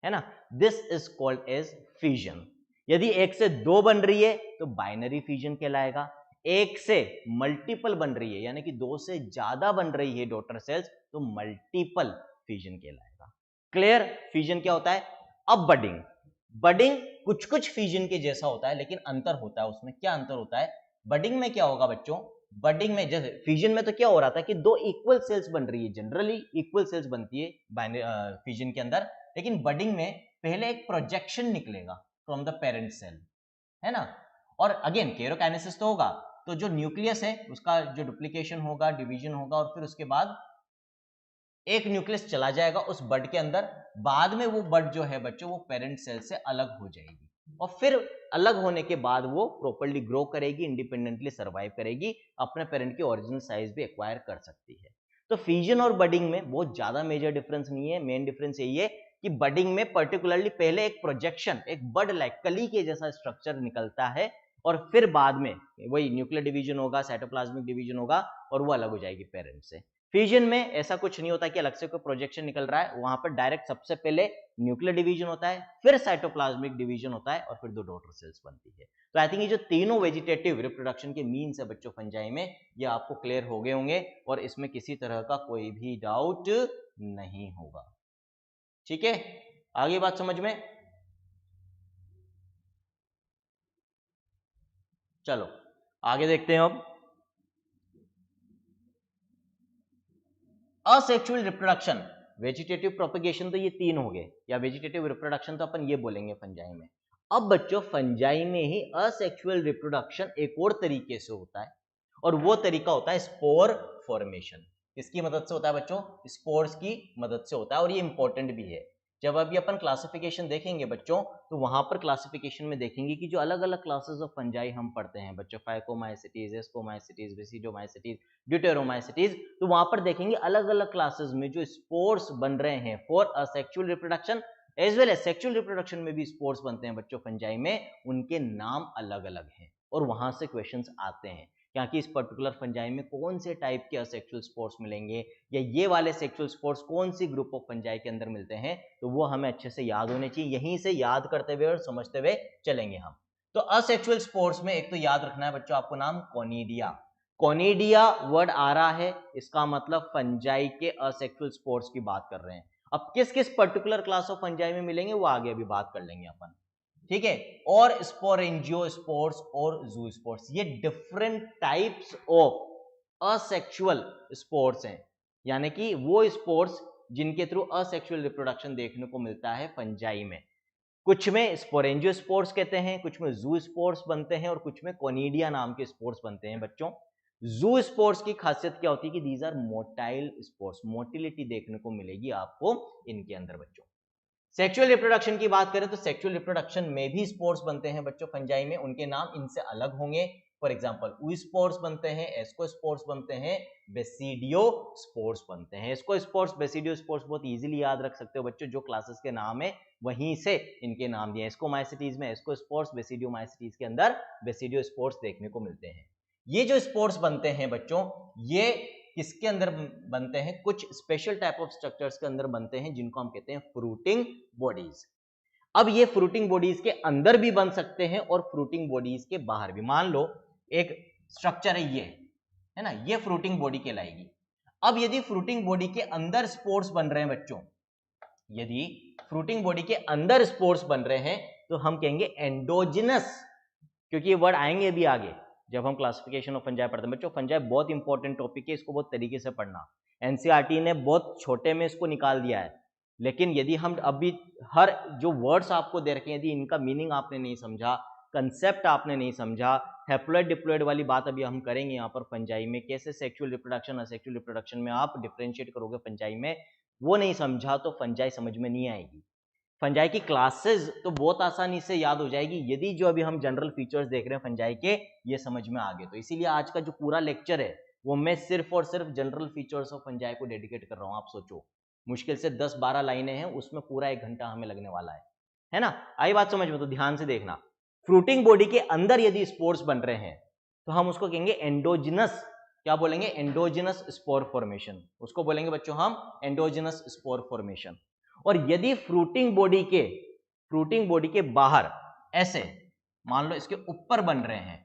है ना। This is called as fusion. यदि एक से दो बन रही है तो बाइनरी फ्यूजन कहलाएगा। एक से मल्टीपल बन रही है, यानी कि दो से ज्यादा बन रही है डॉटर सेल्स, तो मल्टीपल फ्यूजन कहलाएगा। क्लियर? फ्यूजन क्या होता है? अब बडिंग कुछ कुछ फ्यूजन के जैसा होता है, लेकिन अंतर होता है उसमें। क्या अंतर होता है? बडिंग में क्या होगा बच्चों? बडिंग में, जैसे फ्यूजन में तो क्या हो रहा था कि दो इक्वल सेल्स बन रही है, जनरली इक्वल सेल्स बनती है फ्यूजन के अंदर, लेकिन बडिंग में पहले एक प्रोजेक्शन निकलेगा फ्रॉम द पेरेंट सेल, है ना। और अगेन कैरियोकाइनेसिस तो होगा, तो जो न्यूक्लियस है उसका जो डुप्लीकेशन होगा, डिवीजन होगा, और फिर उसके बाद एक न्यूक्लियस चला जाएगा उस बड के अंदर। बाद में वो बड जो है बच्चों वो पेरेंट सेल से अलग हो जाएगी, और फिर अलग होने के बाद वो प्रॉपर्ली ग्रो करेगी, इंडिपेंडेंटली सर्वाइव करेगी, अपने पेरेंट की ओरिजिनल साइज भी एक्वायर कर सकती है। तो फ्यूजन और बडिंग में बहुत ज्यादा मेजर डिफरेंस नहीं है। मेन डिफरेंस यही है कि बडिंग में पर्टिकुलरली पहले एक प्रोजेक्शन, एक बड लाइक कली के जैसा स्ट्रक्चर निकलता है, और फिर बाद में वही न्यूक्लियर डिवीजन होगा, साइटोप्लाज्मिक डिवीजन होगा, और वो अलग हो जाएगी पेरेंट से। फ्यूजन में ऐसा कुछ नहीं होता कि अलग से कोई प्रोजेक्शन निकल रहा है, वहां पर डायरेक्ट सबसे पहले न्यूक्लियर डिवीजन होता है, फिर साइटोप्लाज्मिक डिवीजन होता है, और फिर दो डॉटर सेल्स बनती है। तो आई थिंक ये जो तीनों वेजिटेटिव रिप्रोडक्शन के मीन्स है बच्चों फंजाई में, ये आपको क्लियर हो गए होंगे, और इसमें किसी तरह का कोई भी डाउट नहीं होगा। ठीक है, आगे बात समझ में? चलो आगे देखते हैं अब। असेक्सुअल रिप्रोडक्शन, वेजिटेटिव प्रोपेगेशन तो ये तीन हो गए, या वेजिटेटिव रिप्रोडक्शन तो अपन ये बोलेंगे फंजाई में। अब बच्चों फंजाई में ही असेक्सुअल रिप्रोडक्शन एक और तरीके से होता है, और वो तरीका होता है स्पोर फॉर्मेशन। किसकी मदद से होता है बच्चों? स्पोर्स की मदद से होता है, और ये इंपॉर्टेंट भी है। जब अभी अपन क्लासिफिकेशन देखेंगे बच्चों, तो वहां पर क्लासिफिकेशन में देखेंगे कि जो अलग अलग क्लासेस ऑफ फंजाई हम पढ़ते हैं बच्चों, फाइकोमाइसिटीज, एस्कोमाइसिटीज, बेसिडोमाइसिटीज, ड्यूटेरोमाइसिटीज, तो वहां पर देखेंगे अलग अलग क्लासेस में जो स्पोर्स बन रहे हैं for asexual reproduction as well as sexual reproduction में भी स्पोर्स बनते हैं बच्चों फंजाई में, उनके नाम अलग अलग हैं, और वहां से क्वेश्चंस आते हैं क्या कि इस पर्टिकुलर फंजाई में कौन से टाइप के असेक्सुअल स्पोर्स मिलेंगे, या ये वाले सेक्सुअल स्पोर्स कौन सी ग्रुप ऑफ फंजाई के अंदर मिलते हैं, तो वो हमें अच्छे से याद होने चाहिए। यहीं से याद करते हुए और समझते हुए चलेंगे हम। तो असेक्सुअल स्पोर्स में एक तो याद रखना है बच्चों आपको नाम कोनिडिया। कोनिडिया वर्ड आ रहा है, इसका मतलब फंजाई के असेक्सुअल स्पोर्स की बात कर रहे हैं। अब किस किस पर्टिकुलर क्लास ऑफ फंजाई में मिलेंगे वो आगे अभी बात कर लेंगे अपन, ठीक है। और स्पोरेंजियोस्पोर्स और जूस्पोर्स, ये different types of asexual spores हैं, यानी कि वो स्पोर्स जिनके थ्रू असेक्सुअल रिप्रोडक्शन देखने को मिलता है फंजाई में। कुछ में स्पोरेंजियोस्पोर्स कहते हैं, कुछ में जूस्पोर्स बनते हैं, और कुछ में कोनिडिया नाम के स्पोर्स बनते हैं बच्चों। जू स्पोर्स की खासियत क्या होती है कि these are motile spores, motility देखने को मिलेगी आपको इनके अंदर बच्चों। सेक्सुअल रिप्रोडक्शन की बात करें तो सेक्सुअल रिप्रोडक्शन में भी स्पोर्स बनते हैं बच्चों फंजाई में, उनके नाम इनसे अलग होंगे। फॉर एग्जांपल ऊस्पोर्स बनते हैं, एस्कोस्पोर्स बनते हैं, बेसिडियोस्पोर्स बनते हैं। एस्कोस्पोर्स, बेसिडियोस्पोर्स बहुत इजीली याद रख सकते हो बच्चों, जो क्लासेस के नाम है वहीं से इनके नाम दिए। एस्कोमाइसिटीज में एस्कोस्पोर्स, बेसिडियोमाइसिटीज के अंदर बेसिडियोस्पोर्स देखने को मिलते हैं। ये जो स्पोर्स बनते हैं बच्चों, ये किसके अंदर बनते हैं? कुछ स्पेशल टाइप ऑफ स्ट्रक्चर्स के अंदर बनते हैं, जिनको हम कहते हैं फ्रूटिंग बॉडीज। अब ये फ्रूटिंग बॉडीज के अंदर भी बन सकते हैं और फ्रूटिंग बॉडीज के बाहर भी। मान लो एक स्ट्रक्चर है, ये है ना, ये फ्रूटिंग बॉडी कहलाएगी। अब यदि फ्रूटिंग बॉडी के अंदर स्पोर्स बन रहे हैं बच्चों, यदि फ्रूटिंग बॉडी के अंदर स्पोर्स बन रहे हैं, तो हम कहेंगे एंडोजिनस, क्योंकि ये वर्ड आएंगे भी आगे जब हम क्लासिफिकेशन ऑफ फंजाई पढ़ते हैं बच्चों। फंजाई बहुत इंपॉर्टेंट टॉपिक है, इसको बहुत तरीके से पढ़ना। एनसीईआरटी ने बहुत छोटे में इसको निकाल दिया है, लेकिन यदि हम अभी हर जो वर्ड्स आपको दे रखे हैं, यदि इनका मीनिंग आपने नहीं समझा, कंसेप्ट आपने नहीं समझा, हैप्लॉइड डिप्लॉइड वाली बात अभी हम करेंगे यहाँ पर फंजाई में, कैसे सेक्सुअल रिप्रोडक्शन और सेक्सुअल रिप्रोडक्शन में आप डिफरेंशिएट करोगे फंजाई में, वो नहीं समझा तो फंजाई समझ में नहीं आएगी। फंजाई की क्लासेस तो बहुत आसानी से याद हो जाएगी यदि जो अभी हम जनरल फीचर्स देख रहे हैं फंजाई के ये समझ में आ गए तो। इसीलिए आज का जो पूरा लेक्चर है वो मैं सिर्फ और सिर्फ जनरल फीचर्स ऑफ फंजाई को डेडिकेट कर रहा हूं। आप सोचो, मुश्किल से 10-12 लाइनें हैं, उसमें पूरा 1 घंटा हमें लगने वाला है ना। आई बात समझ में? तो ध्यान से देखना, फ्रूटिंग बॉडी के अंदर यदि स्पोर्स बन रहे हैं तो हम उसको कहेंगे एंडोजिनस, क्या बोलेंगे? एंडोजिनस स्पोर फॉर्मेशन, उसको बोलेंगे बच्चों हम एंडोजिनस स्पोर फॉर्मेशन। और यदि फ्रूटिंग बॉडी के बाहर ऐसे मान लो इसके ऊपर बन रहे हैं,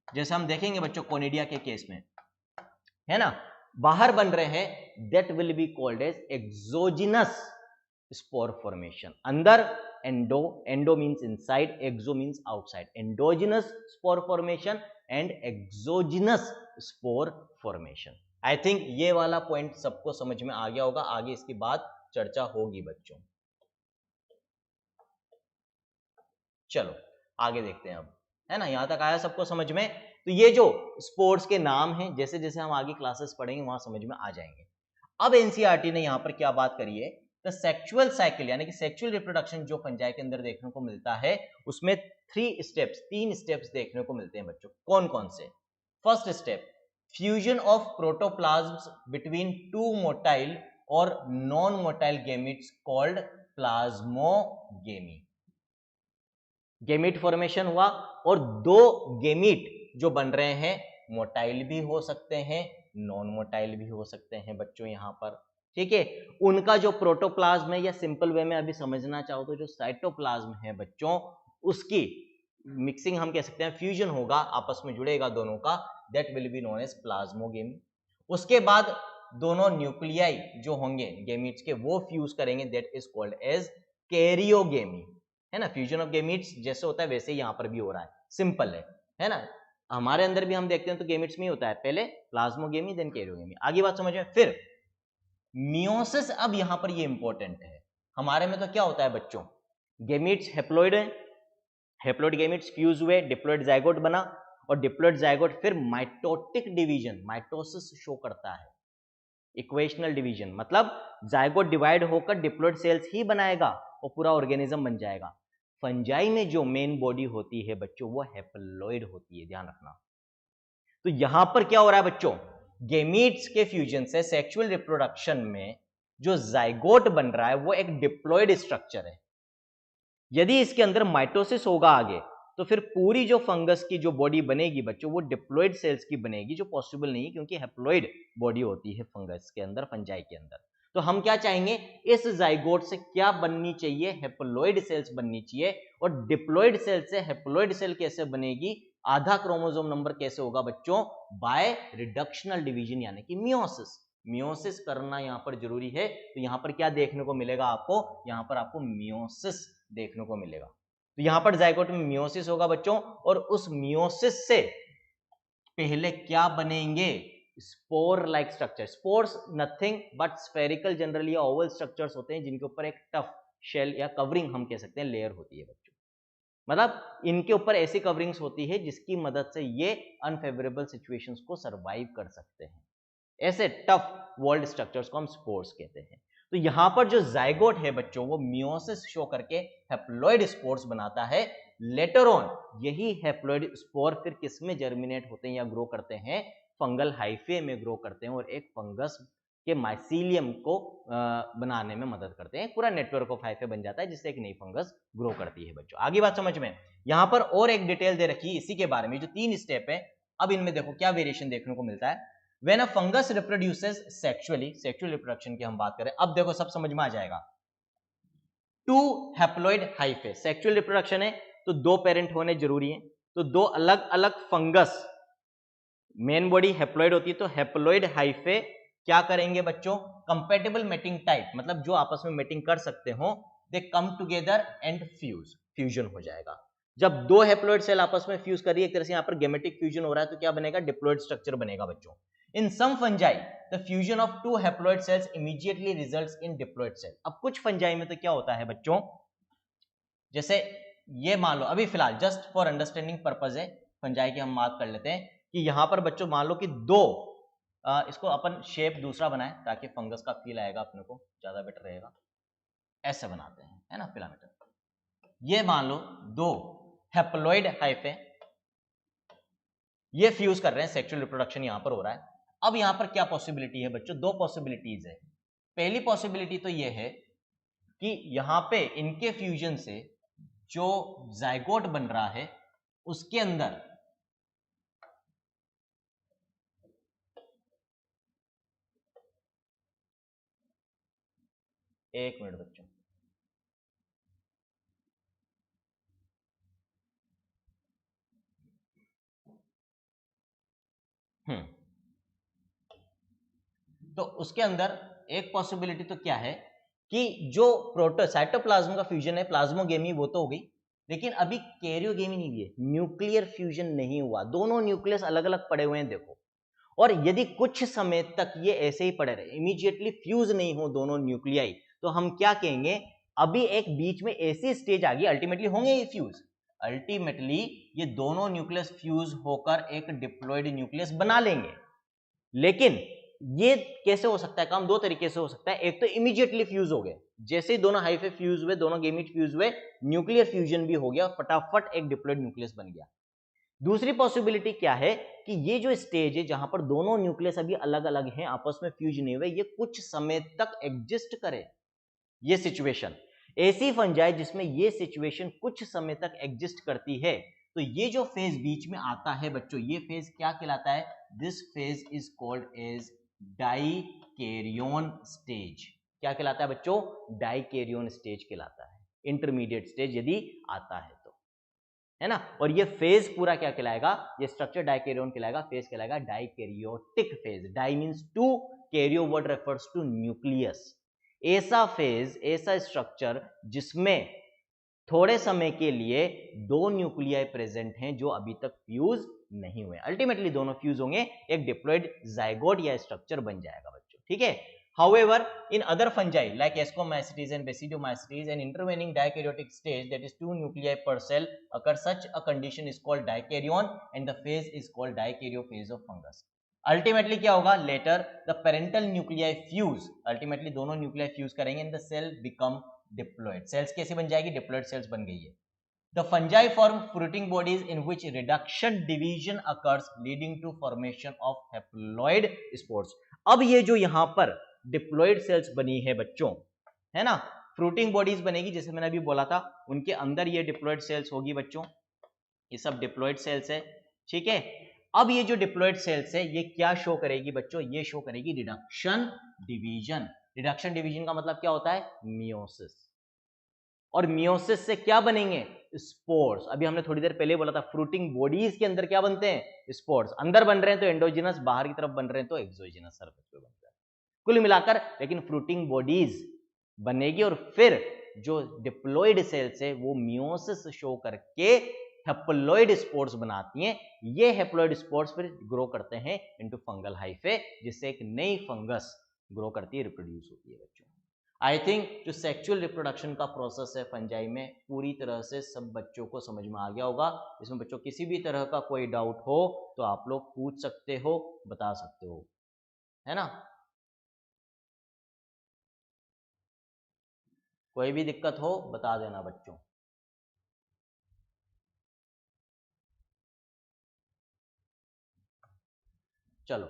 जैसे हम देखेंगे बच्चों कोनिडिया के केस में, है ना, बाहर बन रहे हैं, that will be called as exogenous spore formation. अंदर endo means inside, exo means outside, endogenous spore formation and exogenous spore formation. I think ये वाला पॉइंट सबको समझ में आ गया होगा, आगे इसकी बात चर्चा होगी बच्चों। चलो आगे देखते हैं अब, है ना, यहां तक आया सबको समझ में? तो ये जो स्पोर्ट्स के नाम हैं, जैसे जैसे हम आगे क्लासेस पढ़ेंगे वहां समझ में आ जाएंगे। अब एनसीईआरटी ने यहां पर क्या बात करी है, तो सेक्सुअल साइकिल यानी कि सेक्सुअल रिप्रोडक्शन जो फंजाई के अंदर देखने को मिलता है उसमें 3 स्टेप्स देखने को मिलते हैं बच्चों। कौन कौन से? First step, fusion of protoplasms between 2 motile और non motile gametes called plasmogamy. Gamete formation हुआ और 2 गेमिट जो बन रहे हैं मोटाइल भी हो सकते हैं, नॉन मोटाइल भी हो सकते हैं बच्चों यहां पर, ठीक है। उनका जो प्रोटोप्लाज्म है, या सिंपल वे में अभी समझना चाहो तो जो साइटोप्लाज्म है बच्चों, उसकी मिक्सिंग हम कह सकते हैं, फ्यूजन होगा, आपस में जुड़ेगा दोनों का, that will be known as plasmogamy. उसके बाद दोनों न्यूक्लियाई जो होंगे गेमिट्स के वो फ्यूज करेंगे, that is called as karyogamy, है ना। फ्यूजन ऑफ गेमिट्स जैसे होता है वैसे ही यहां पर भी हो रहा है, सिंपल है ना। हमारे अंदर भी हम देखते हैं तो गेमिट्स में ही होता है, पहले प्लाज्मोगेमी देन कैरियोगेमी। आगे बात समझ में? फिर मियोसिस, अब यहां पर ये इंपॉर्टेंट है। हमारे में तो क्या होता है बच्चों, गेमिट्स हैप्लॉइड है, हैप्लॉइड गेमिट्स फ्यूज हुए, डिप्लॉइड जाइगोट बना, और डिप्लॉइड जाइगोट फिर माइटोटिक डिवीजन, माइटोसिस शो करता है, इक्वेशनल डिवीजन, मतलब जाइगोट डिवाइड होकर डिप्लॉइड सेल्स ही बनाएगा और पूरा ऑर्गेनिज्म बन जाएगा। फंजाई में जो मेन बॉडी होती है बच्चों वो हैप्लॉइड होती है, ध्यान रखना। तो यहां पर क्या हो रहा है बच्चों, गेमीट्स के फ्यूजन से सेक्सुअल रिप्रोडक्शन में जो जाइगोट बन रहा है वो एक डिप्लॉइड स्ट्रक्चर है। यदि इसके अंदर माइटोसिस होगा आगे तो फिर पूरी जो फंगस की जो बॉडी बनेगी बच्चों वो डिप्लॉइड सेल्स की बनेगी, जो पॉसिबल नहीं है क्योंकि हैप्लॉइड बॉडी होती है फंगस के अंदर, फंजाई के अंदर। तो हम क्या चाहेंगे, इस जाइगोट से क्या बननी चाहिए, हैप्लॉइड सेल्स बननी चाहिए। और डिप्लॉइड सेल से हैप्लॉइड सेल कैसे बनेगी, आधा क्रोमोसोम नंबर कैसे होगा बच्चों, बाय रिडक्शनल डिवीजन यानी कि मियोसिस। मियोसिस करना यहां पर जरूरी है। तो यहां पर क्या देखने को मिलेगा आपको, यहां पर आपको मियोसिस देखने को मिलेगा। तो यहां पर जाइगोट में मियोसिस होगा बच्चों, और उस मियोसिस से पहले क्या बनेंगे, spore like structure. Spores nothing but spherical generally Oval structures होते हैं जिनके ऊपर एक टफ शेल या कवरिंग हम कह सकते हैं लेयर होती है बच्चों, मतलब इनके ऊपर ऐसी कवरिंग्स होती है जिसकी मदद से ये अनफेवरेबल सिचुएशंस को सरवाइव कर सकते हैं। ऐसे टफ वॉल्ड स्ट्रक्चर्स को हम स्पोर्स कहते हैं। तो यहां पर जो जाइगोट है बच्चों वो मियोसिस शो करके हैप्लॉइड स्पोर्स बनाता है। लेटर ऑन यही हैप्लॉइड स्पोर फिर किस में जर्मिनेट होते हैं या ग्रो करते हैं, फंगल हाइफे में ग्रो करते हैं और एक फंगस के माइसीलियम को बनाने में मदद करते हैं। पूरा नेटवर्क ऑफ हाइफे बन जाता है जिससे एक नई फंगस ग्रो करती है बच्चों। आगे बात समझ में? यहां पर और एक डिटेल दे रखी है इसी के बारे में, जो 3 स्टेप है। अब इनमें देखो क्या वेरिएशन देखने को मिलता है। When a fungus reproduces sexually, sexual reproduction की हम बात करें, अब देखो सब समझ में आ जाएगा। 2 हैप्लॉइड हाइफे, सेक्सुअल रिप्रोडक्शन है तो 2 पेरेंट होने जरूरी है। तो 2 अलग अलग फंगस, मेन बॉडी हैप्लॉइड होती है तो हैप्लॉइड हाइफे क्या करेंगे बच्चों, कंपैटिबल मेटिंग टाइप, मतलब जो आपस में मेटिंग कर सकते हो, they come together and fuse, fusion हो जाएगा। जब 2 हैप्लॉइड सेल आपस में फ्यूज कर रही है, एक तरह से यहां पर गेमेटिक फ्यूजन हो रहा है, तो क्या बनेगा, डिप्लॉइड स्ट्रक्चर बनेगा बच्चों। In some fungi the fusion of two haploid cells immediately results in diploid cell. अब कुछ फंजाई में तो क्या होता है बच्चों, जैसे ये मान लो अभी फिलहाल जस्ट फॉर अंडरस्टैंडिंग पर्पज है फंजाई की हम बात कर लेते हैं कि यहां पर बच्चों मान लो कि दो इसको अपन शेप दूसरा बनाए ताकि फंगस का फील आएगा अपने को ज्यादा बेटर रहेगा। ऐसे बनाते हैं, है ना फिलामेंट। ये मान लो दो हैप्लॉइड हाइफे ये फ्यूज कर रहे हैं, सेक्सुअल रिप्रोडक्शन यहां पर हो रहा है। अब यहां पर क्या पॉसिबिलिटी है बच्चों, दो पॉसिबिलिटीज है। पहली पॉसिबिलिटी तो ये है कि यहां पे इनके फ्यूजन से जो जाइगोट बन रहा है उसके अंदर एक मिनट बच्चों, तो उसके अंदर एक पॉसिबिलिटी तो क्या है कि जो साइटोप्लाज्म का फ्यूजन है, प्लाज्मोगेमी वो तो हो गई, लेकिन अभी कैरियोगेमी नहीं हुई है, न्यूक्लियर फ्यूजन नहीं हुआ, दोनों न्यूक्लियस अलग अलग पड़े हुए हैं देखो। और यदि कुछ समय तक ये ऐसे ही पड़े रहे, इमीडिएटली फ्यूज नहीं हो दोनों न्यूक्लियाई, तो हम क्या कहेंगे, अभी एक बीच में ऐसी स्टेज आ गई, अल्टीमेटली होंगे ये फ्यूज, अल्टीमेटली ये दोनों न्यूक्लियस फ्यूज होकर एक डिप्लॉइड न्यूक्लियस बना लेंगे। लेकिन ये कैसे हो सकता है काम, दो तरीके से हो सकता है। एक तो इमीडिएटली फ्यूज हो गए, जैसे ही दोनों हाइफे फ्यूज हुए, दोनों गेमीट फ्यूज हुए, न्यूक्लियर फ्यूजन भी हो गया, फटाफट एक डिप्लॉइड न्यूक्लियस बन गया। दूसरी पॉसिबिलिटी क्या है कि ये जो स्टेज है जहां पर दोनों न्यूक्लियस अभी अलग अलग हैं, आपस में फ्यूज नहीं हुए, ये कुछ समय तक एग्जिस्ट करे। ये सिचुएशन ऐसी फंजाई जिसमें ये सिचुएशन कुछ समय तक एग्जिस्ट करती है, तो ये जो फेज बीच में आता है बच्चों, ये फेज क्या कहलाता है, this phase is called as dikaryon stage. क्या कहलाता है बच्चों, डाइकैरियोन स्टेज कहलाता है, इंटरमीडिएट स्टेज यदि आता है तो, है ना। और ये फेज पूरा क्या कहलाएगा, ये स्ट्रक्चर डाइकैरियोन कहलाएगा, फेज कहलाएगा dikaryotic phase. Di means two, karyo word refers to nucleus. ऐसा फेज, ऐसा स्ट्रक्चर जिसमें थोड़े समय के लिए दो न्यूक्लियाई प्रेजेंट हैं जो अभी तक फ्यूज नहीं हुए, अल्टीमेटली दोनों फ्यूज होंगे, एक डिप्लॉइड जाइगोट या स्ट्रक्चर बन जाएगा बच्चों, ठीक है। However, in other fungi like Ascomycetes and Basidiomycetes, an intervening dikaryotic stage that is two nuclei per cell occurs. Such a condition is called dikaryon and the phase is called dikaryophase of fungus. Ultimately क्या होगा, later the parental nuclei fuse, ultimately दोनों nuclei fuse करेंगे and the cell become diploid. Cells कैसे बन जाएगी, diploid cells बन गई है। The fungi form fruiting bodies in which reduction division occurs leading to formation of haploid spores. अब ये जो यहां पर डिप्लॉइड सेल्स बनी है बच्चों, है ना, फ्रूटिंग बॉडीज बनेगी, जैसे मैंने अभी बोला था, उनके अंदर ये डिप्लॉइड सेल्स होगी बच्चों, ये सब डिप्लॉइड सेल्स है, ठीक है। अब ये जो डिप्लॉइड सेल्स है ये क्या शो करेगी बच्चों, ये शो करेगी रिडक्शन डिवीजन। रिडक्शन डिवीजन का मतलब क्या होता है, मियोसिस। और मियोसिस से क्या बनेंगे, स्पोर्स। अभी हमने थोड़ी देर पहले बोला था फ्रूटिंग बॉडीज के अंदर क्या बनते हैं, स्पोर्स। अंदर बन रहे हैं तो एंडोजिनस, बाहर की तरफ बन रहे हैं तो एक्सोजिनस सरफेस पे बनते हैं। कुल मिलाकर लेकिन फ्रूटिंग बॉडीज बनेगी और फिर जो डिप्लॉइड सेल्स है वो मियोसिस शो करके हैप्लॉइड स्पोर्स बनाती हैं। ये हैप्लॉइड स्पोर्स फिर ग्रो करते हैं इनटू फंगल हाइफे, जिससे एक नई फंगस ग्रो करती है, रिप्रोड्यूस होती है बच्चों। आई थिंक जो सेक्सुअल रिप्रोडक्शन का प्रोसेस है फंजाई में पूरी तरह से सब बच्चों को समझ में आ गया होगा। इसमें बच्चों किसी भी तरह का कोई डाउट हो तो आप लोग पूछ सकते हो, बता सकते हो, है ना। कोई भी दिक्कत हो बता देना बच्चों। चलो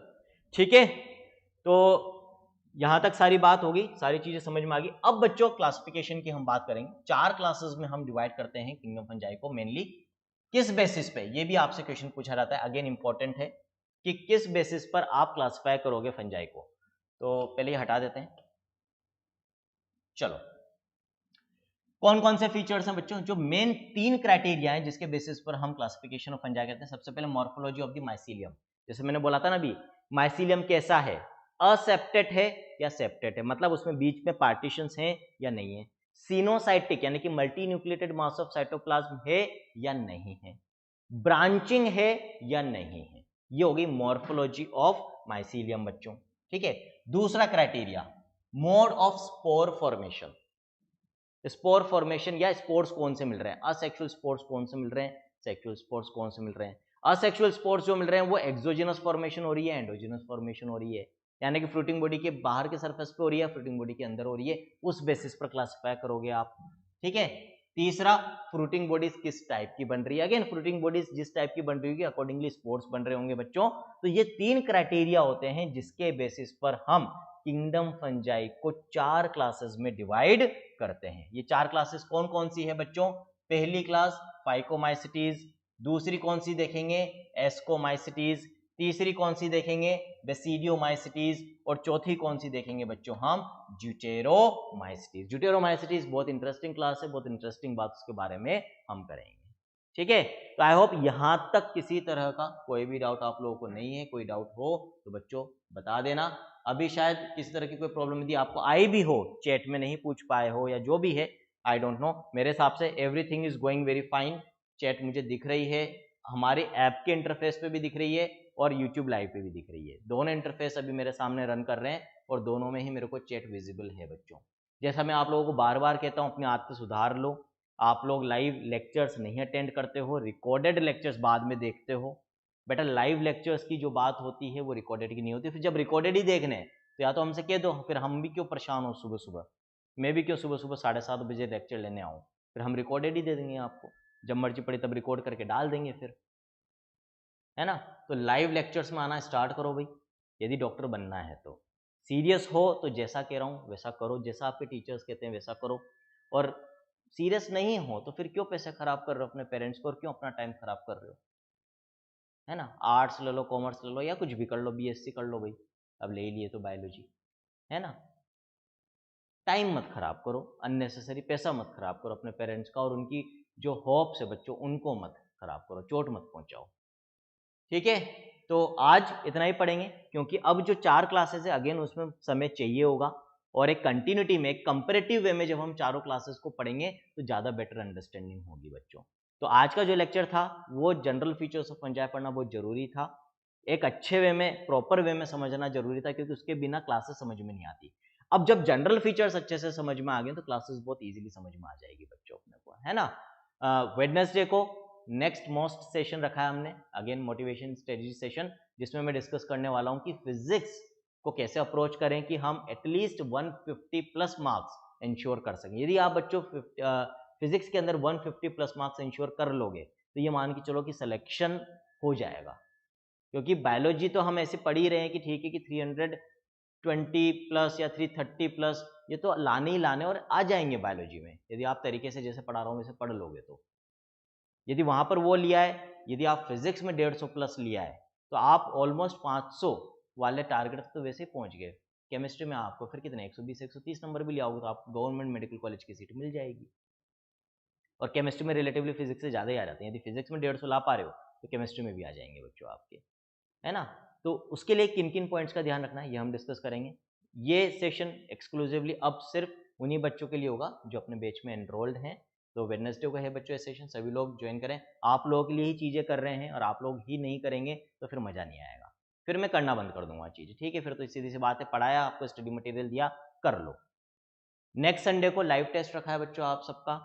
ठीक है, तो यहां तक सारी बात होगी, सारी चीजें समझ में आ गई। अब बच्चों क्लासिफिकेशन की हम बात करेंगे। 4 क्लासेस में हम डिवाइड करते हैं किंगडम फंजाई को, मेनली किस बेसिस पे, ये भी आपसे क्वेश्चन पूछा जाता है, अगेन इंपॉर्टेंट है कि किस बेसिस पर आप क्लासिफाई करोगे फंजाई को। तो पहले हटा देते हैं। चलो कौन कौन से फीचर्स हैं बच्चों, जो मेन 3 क्राइटेरिया हैं जिसके बेसिस पर हम क्लासिफिकेशन ऑफ फंजाई करते हैं। सबसे पहले मॉर्फोलॉजी ऑफ द माइसीलियम, जैसे मैंने बोला था ना अभी, माइसीलियम कैसा है, असेप्टेट है या सेप्टेट है, मतलब उसमें बीच में पार्टीशंस हैं या नहीं है। सिनोसाइटिक यानी कि multi nucleated mass of cytoplasm है या नहीं है। ब्रांचिंग है या नहीं है। ये होगी मॉर्फोलॉजी ऑफ माइसीलियम बच्चों, ठीक है। दूसरा criteria, mode of spore formation. Spore formation या स्पोर्स कौन से मिल रहे हैं, असेक्सुअल स्पोर्स कौन से मिल रहे हैं, सेक्सुअल स्पोर्स कौन से मिल रहे हैं। असेक्सुअल स्पोर्स जो मिल रहे हैं वो एक्सोजिनस फॉर्मेशन हो रही है, एंडोजिनस फॉर्मेशन हो रही है, यानी कि फ्रूटिंग बॉडी के बाहर के सरफेस पे हो रही है, फ्रूटिंग बॉडी के अंदर हो रही है, उस बेसिस पर क्लासिफाई करोगे आप, ठीक है। तीसरा, फ्रूटिंग बॉडीज किस टाइप की बन रही है, अगेन फ्रूटिंग बॉडीज जिस टाइप की बन रही होगी अकॉर्डिंगली स्पोर्स बन रहे होंगे बच्चों। तो ये 3 क्राइटेरिया होते हैं जिसके बेसिस पर हम किंगडम फंजाई को 4 क्लासेस में डिवाइड करते हैं। ये 4 क्लासेस कौन कौन सी है बच्चों। पहली क्लास फाइकोमाइसिटीज, दूसरी कौन सी देखेंगे, एस्कोमाइसिटीज, तीसरी कौन सी देखेंगे, बेसिडियोमाइसिटीज, और चौथी कौन सी देखेंगे बच्चों हम, ज्यूटेरोमाइसिटीज। ज्यूटेरोमाइसिटीज बहुत इंटरेस्टिंग क्लास है, बहुत इंटरेस्टिंग बात उसके बारे में हम करेंगे, ठीक है। तो आई होप यहां तक किसी तरह का कोई भी डाउट आप लोगों को नहीं है। कोई डाउट हो तो बच्चों बता देना। अभी शायद किसी तरह की कोई प्रॉब्लम यदि आपको आई भी हो, चैट में नहीं पूछ पाए हो या जो भी है, आई डोंट नो, मेरे हिसाब से everything is going very fine. Chat मुझे दिख रही है, हमारे ऐप के इंटरफेस पे भी दिख रही है और यूट्यूब लाइव पे भी दिख रही है। दोनों इंटरफेस अभी मेरे सामने रन कर रहे हैं और दोनों में ही मेरे को चैट विजिबल है बच्चों। जैसा मैं आप लोगों को बार बार कहता हूँ, अपनी आदत सुधार लो। आप लोग लाइव लेक्चर्स नहीं अटेंड करते हो, रिकॉर्डेड लेक्चर्स बाद में देखते हो। बेटा लाइव लेक्चर्स की जो बात होती है वो रिकॉर्डेड की नहीं होती। फिर जब रिकॉर्डेड ही देखने हैं तो या तो हमसे कह दो, फिर हम भी क्यों परेशान हो सुबह सुबह, मैं भी क्यों सुबह सुबह 7:30 बजे लेक्चर लेने आऊँ, फिर हम रिकॉर्डेड ही दे देंगे आपको, जब मर्जी पड़े तब रिकॉर्ड करके डाल देंगे फिर, है ना। तो लाइव लेक्चर्स में आना स्टार्ट करो भाई, यदि डॉक्टर बनना है तो। सीरियस हो तो जैसा कह रहा हूँ वैसा करो, जैसा आपके टीचर्स कहते हैं वैसा करो, और सीरियस नहीं हो तो फिर क्यों पैसे खराब कर रहे हो अपने पेरेंट्स को, और क्यों अपना टाइम खराब कर रहे हो, है ना। आर्ट्स ले लो, कॉमर्स ले लो, या कुछ भी कर लो, बीएससी कर लो भाई, अब ले लिए तो बायोलॉजी, है ना। टाइम मत खराब करो, अननेसेसरी पैसा मत खराब करो अपने पेरेंट्स का, और उनकी जो होप्स है बच्चों उनको मत खराब करो, चोट मत पहुंचाओ, ठीक है। तो आज इतना ही पढ़ेंगे, क्योंकि अब जो 4 क्लासेस है अगेन उसमें समय चाहिए होगा, और एक कंटिन्यूटी में, एक कंपैरेटिव वे में जब हम चारों क्लासेस को पढ़ेंगे तो ज़्यादा बेटर अंडरस्टैंडिंग होगी बच्चों। तो आज का जो लेक्चर था वो जनरल फीचर्स ऑफ फंजाई पढ़ना बहुत जरूरी था, एक अच्छे वे में, प्रॉपर वे में समझना जरूरी था, क्योंकि उसके बिना क्लासेस समझ में नहीं आती। अब जब जनरल फीचर्स अच्छे से समझ में आ गए तो क्लासेस बहुत इजीली समझ में आ जाएगी बच्चों अपने को, है ना। वेडनेसडे को नेक्स्ट मोस्ट सेशन रखा है हमने, अगेन मोटिवेशन स्ट्रेटजी सेशन, जिसमें मैं डिस्कस करने वाला हूं कि फिजिक्स को कैसे अप्रोच करें कि हम एटलीस्ट 150 प्लस मार्क्स इंश्योर कर सकें। यदि आप बच्चों फिजिक्स के अंदर 150 प्लस मार्क्स इंश्योर कर लोगे तो ये मान के चलो कि सिलेक्शन हो जाएगा, क्योंकि बायोलॉजी तो हम ऐसे पढ़ ही रहे हैं कि ठीक है कि 320 प्लस या 330 प्लस ये तो लाने ही लाने और आ जाएंगे बायोलॉजी में, यदि आप तरीके से जैसे पढ़ा रहा हूँ वैसे पढ़ लोगे तो। यदि वहां पर वो लिया है, यदि आप फिजिक्स में 150 प्लस लिया है तो आप ऑलमोस्ट 500 वाले टारगेट तो वैसे ही पहुंच गए। केमिस्ट्री में आपको फिर कितने 120 130 नंबर भी लिया होगा तो आपको गवर्नमेंट मेडिकल कॉलेज की सीट मिल जाएगी, और केमिस्ट्री में रिलेटिवली फिजिक्स से ज़्यादा ही आ जाते हैं। यदि फिजिक्स में 150 ला पा रहे हो तो केमिस्ट्री में भी आ जाएंगे बच्चों आपके, है ना। तो उसके लिए किन किन पॉइंट्स का ध्यान रखना है ये हम डिस्कस करेंगे। ये सेशन एक्सक्लूसिवली अब सिर्फ उन्हीं बच्चों के लिए होगा जो अपने बैच में एनरोल्ड हैं। तो वेडनेसडे को है बच्चों ये सेशन, सभी लोग ज्वाइन करें। आप लोगों के लिए ही चीज़ें कर रहे हैं और आप लोग ही नहीं करेंगे तो फिर मज़ा नहीं आएगा, फिर मैं करना बंद कर दूंगा चीज़ें, ठीक है। फिर तो सीधी सी बात है, पढ़ाया आपको, स्टडी मटेरियल दिया, कर लो। नेक्स्ट संडे को लाइव टेस्ट रखा है बच्चों आप सबका,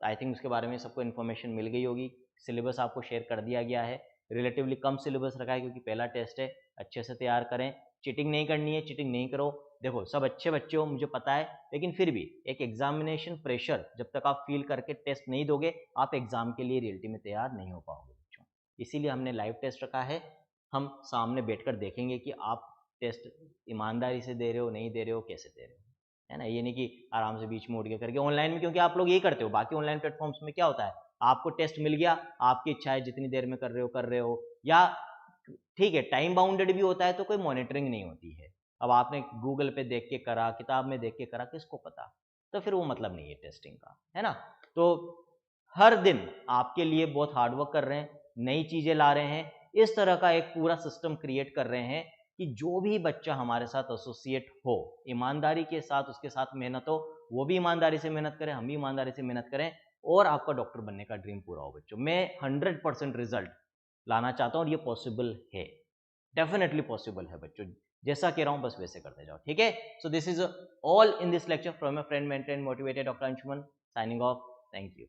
आई थिंक उसके बारे में सबको इन्फॉर्मेशन मिल गई होगी। सिलेबस आपको शेयर कर दिया गया है, रिलेटिवली कम सिलेबस रखा है क्योंकि पहला टेस्ट है, अच्छे से तैयार करें। चीटिंग नहीं करनी है, चीटिंग नहीं करो। देखो सब अच्छे बच्चे हो मुझे पता है, लेकिन फिर भी एक एग्जामिनेशन प्रेशर जब तक आप फील करके टेस्ट नहीं दोगे आप एग्जाम के लिए रियलिटी में तैयार नहीं हो पाओगे बच्चों। इसीलिए हमने लाइव टेस्ट रखा है, हम सामने बैठकर देखेंगे कि आप टेस्ट ईमानदारी से दे रहे हो, नहीं दे रहे हो, कैसे दे रहे हो, है ना। ये नहीं कि आराम से बीच में उठ के करके। ऑनलाइन में क्योंकि आप लोग यही करते हो, बाकी ऑनलाइन प्लेटफॉर्म्स में क्या होता है, आपको टेस्ट मिल गया, आपकी इच्छा है जितनी देर में कर रहे हो, या ठीक है टाइम बाउंडेड भी होता है तो कोई मॉनिटरिंग नहीं होती है। अब आपने गूगल पे देख के करा, किताब में देख के करा, किसको पता, तो फिर वो मतलब नहीं है टेस्टिंग का, है ना। तो हर दिन आपके लिए बहुत हार्डवर्क कर रहे हैं, नई चीजें ला रहे हैं, इस तरह का एक पूरा सिस्टम क्रिएट कर रहे हैं कि जो भी बच्चा हमारे साथ एसोसिएट हो, ईमानदारी के साथ उसके साथ मेहनत हो, वो भी ईमानदारी से मेहनत करें, हम भी ईमानदारी से मेहनत करें, और आपका डॉक्टर बनने का ड्रीम पूरा हो बच्चों। मैं 100% रिजल्ट लाना चाहता हूँ और ये पॉसिबल है। डेफिनेटली पॉसिबल है बच्चों, जैसा कह रहा हूँ बस वैसे करते जाओ, ठीक है। So this is all in this lecture from my friend mentor and motivated doctor Anshuman, signing off, thank you.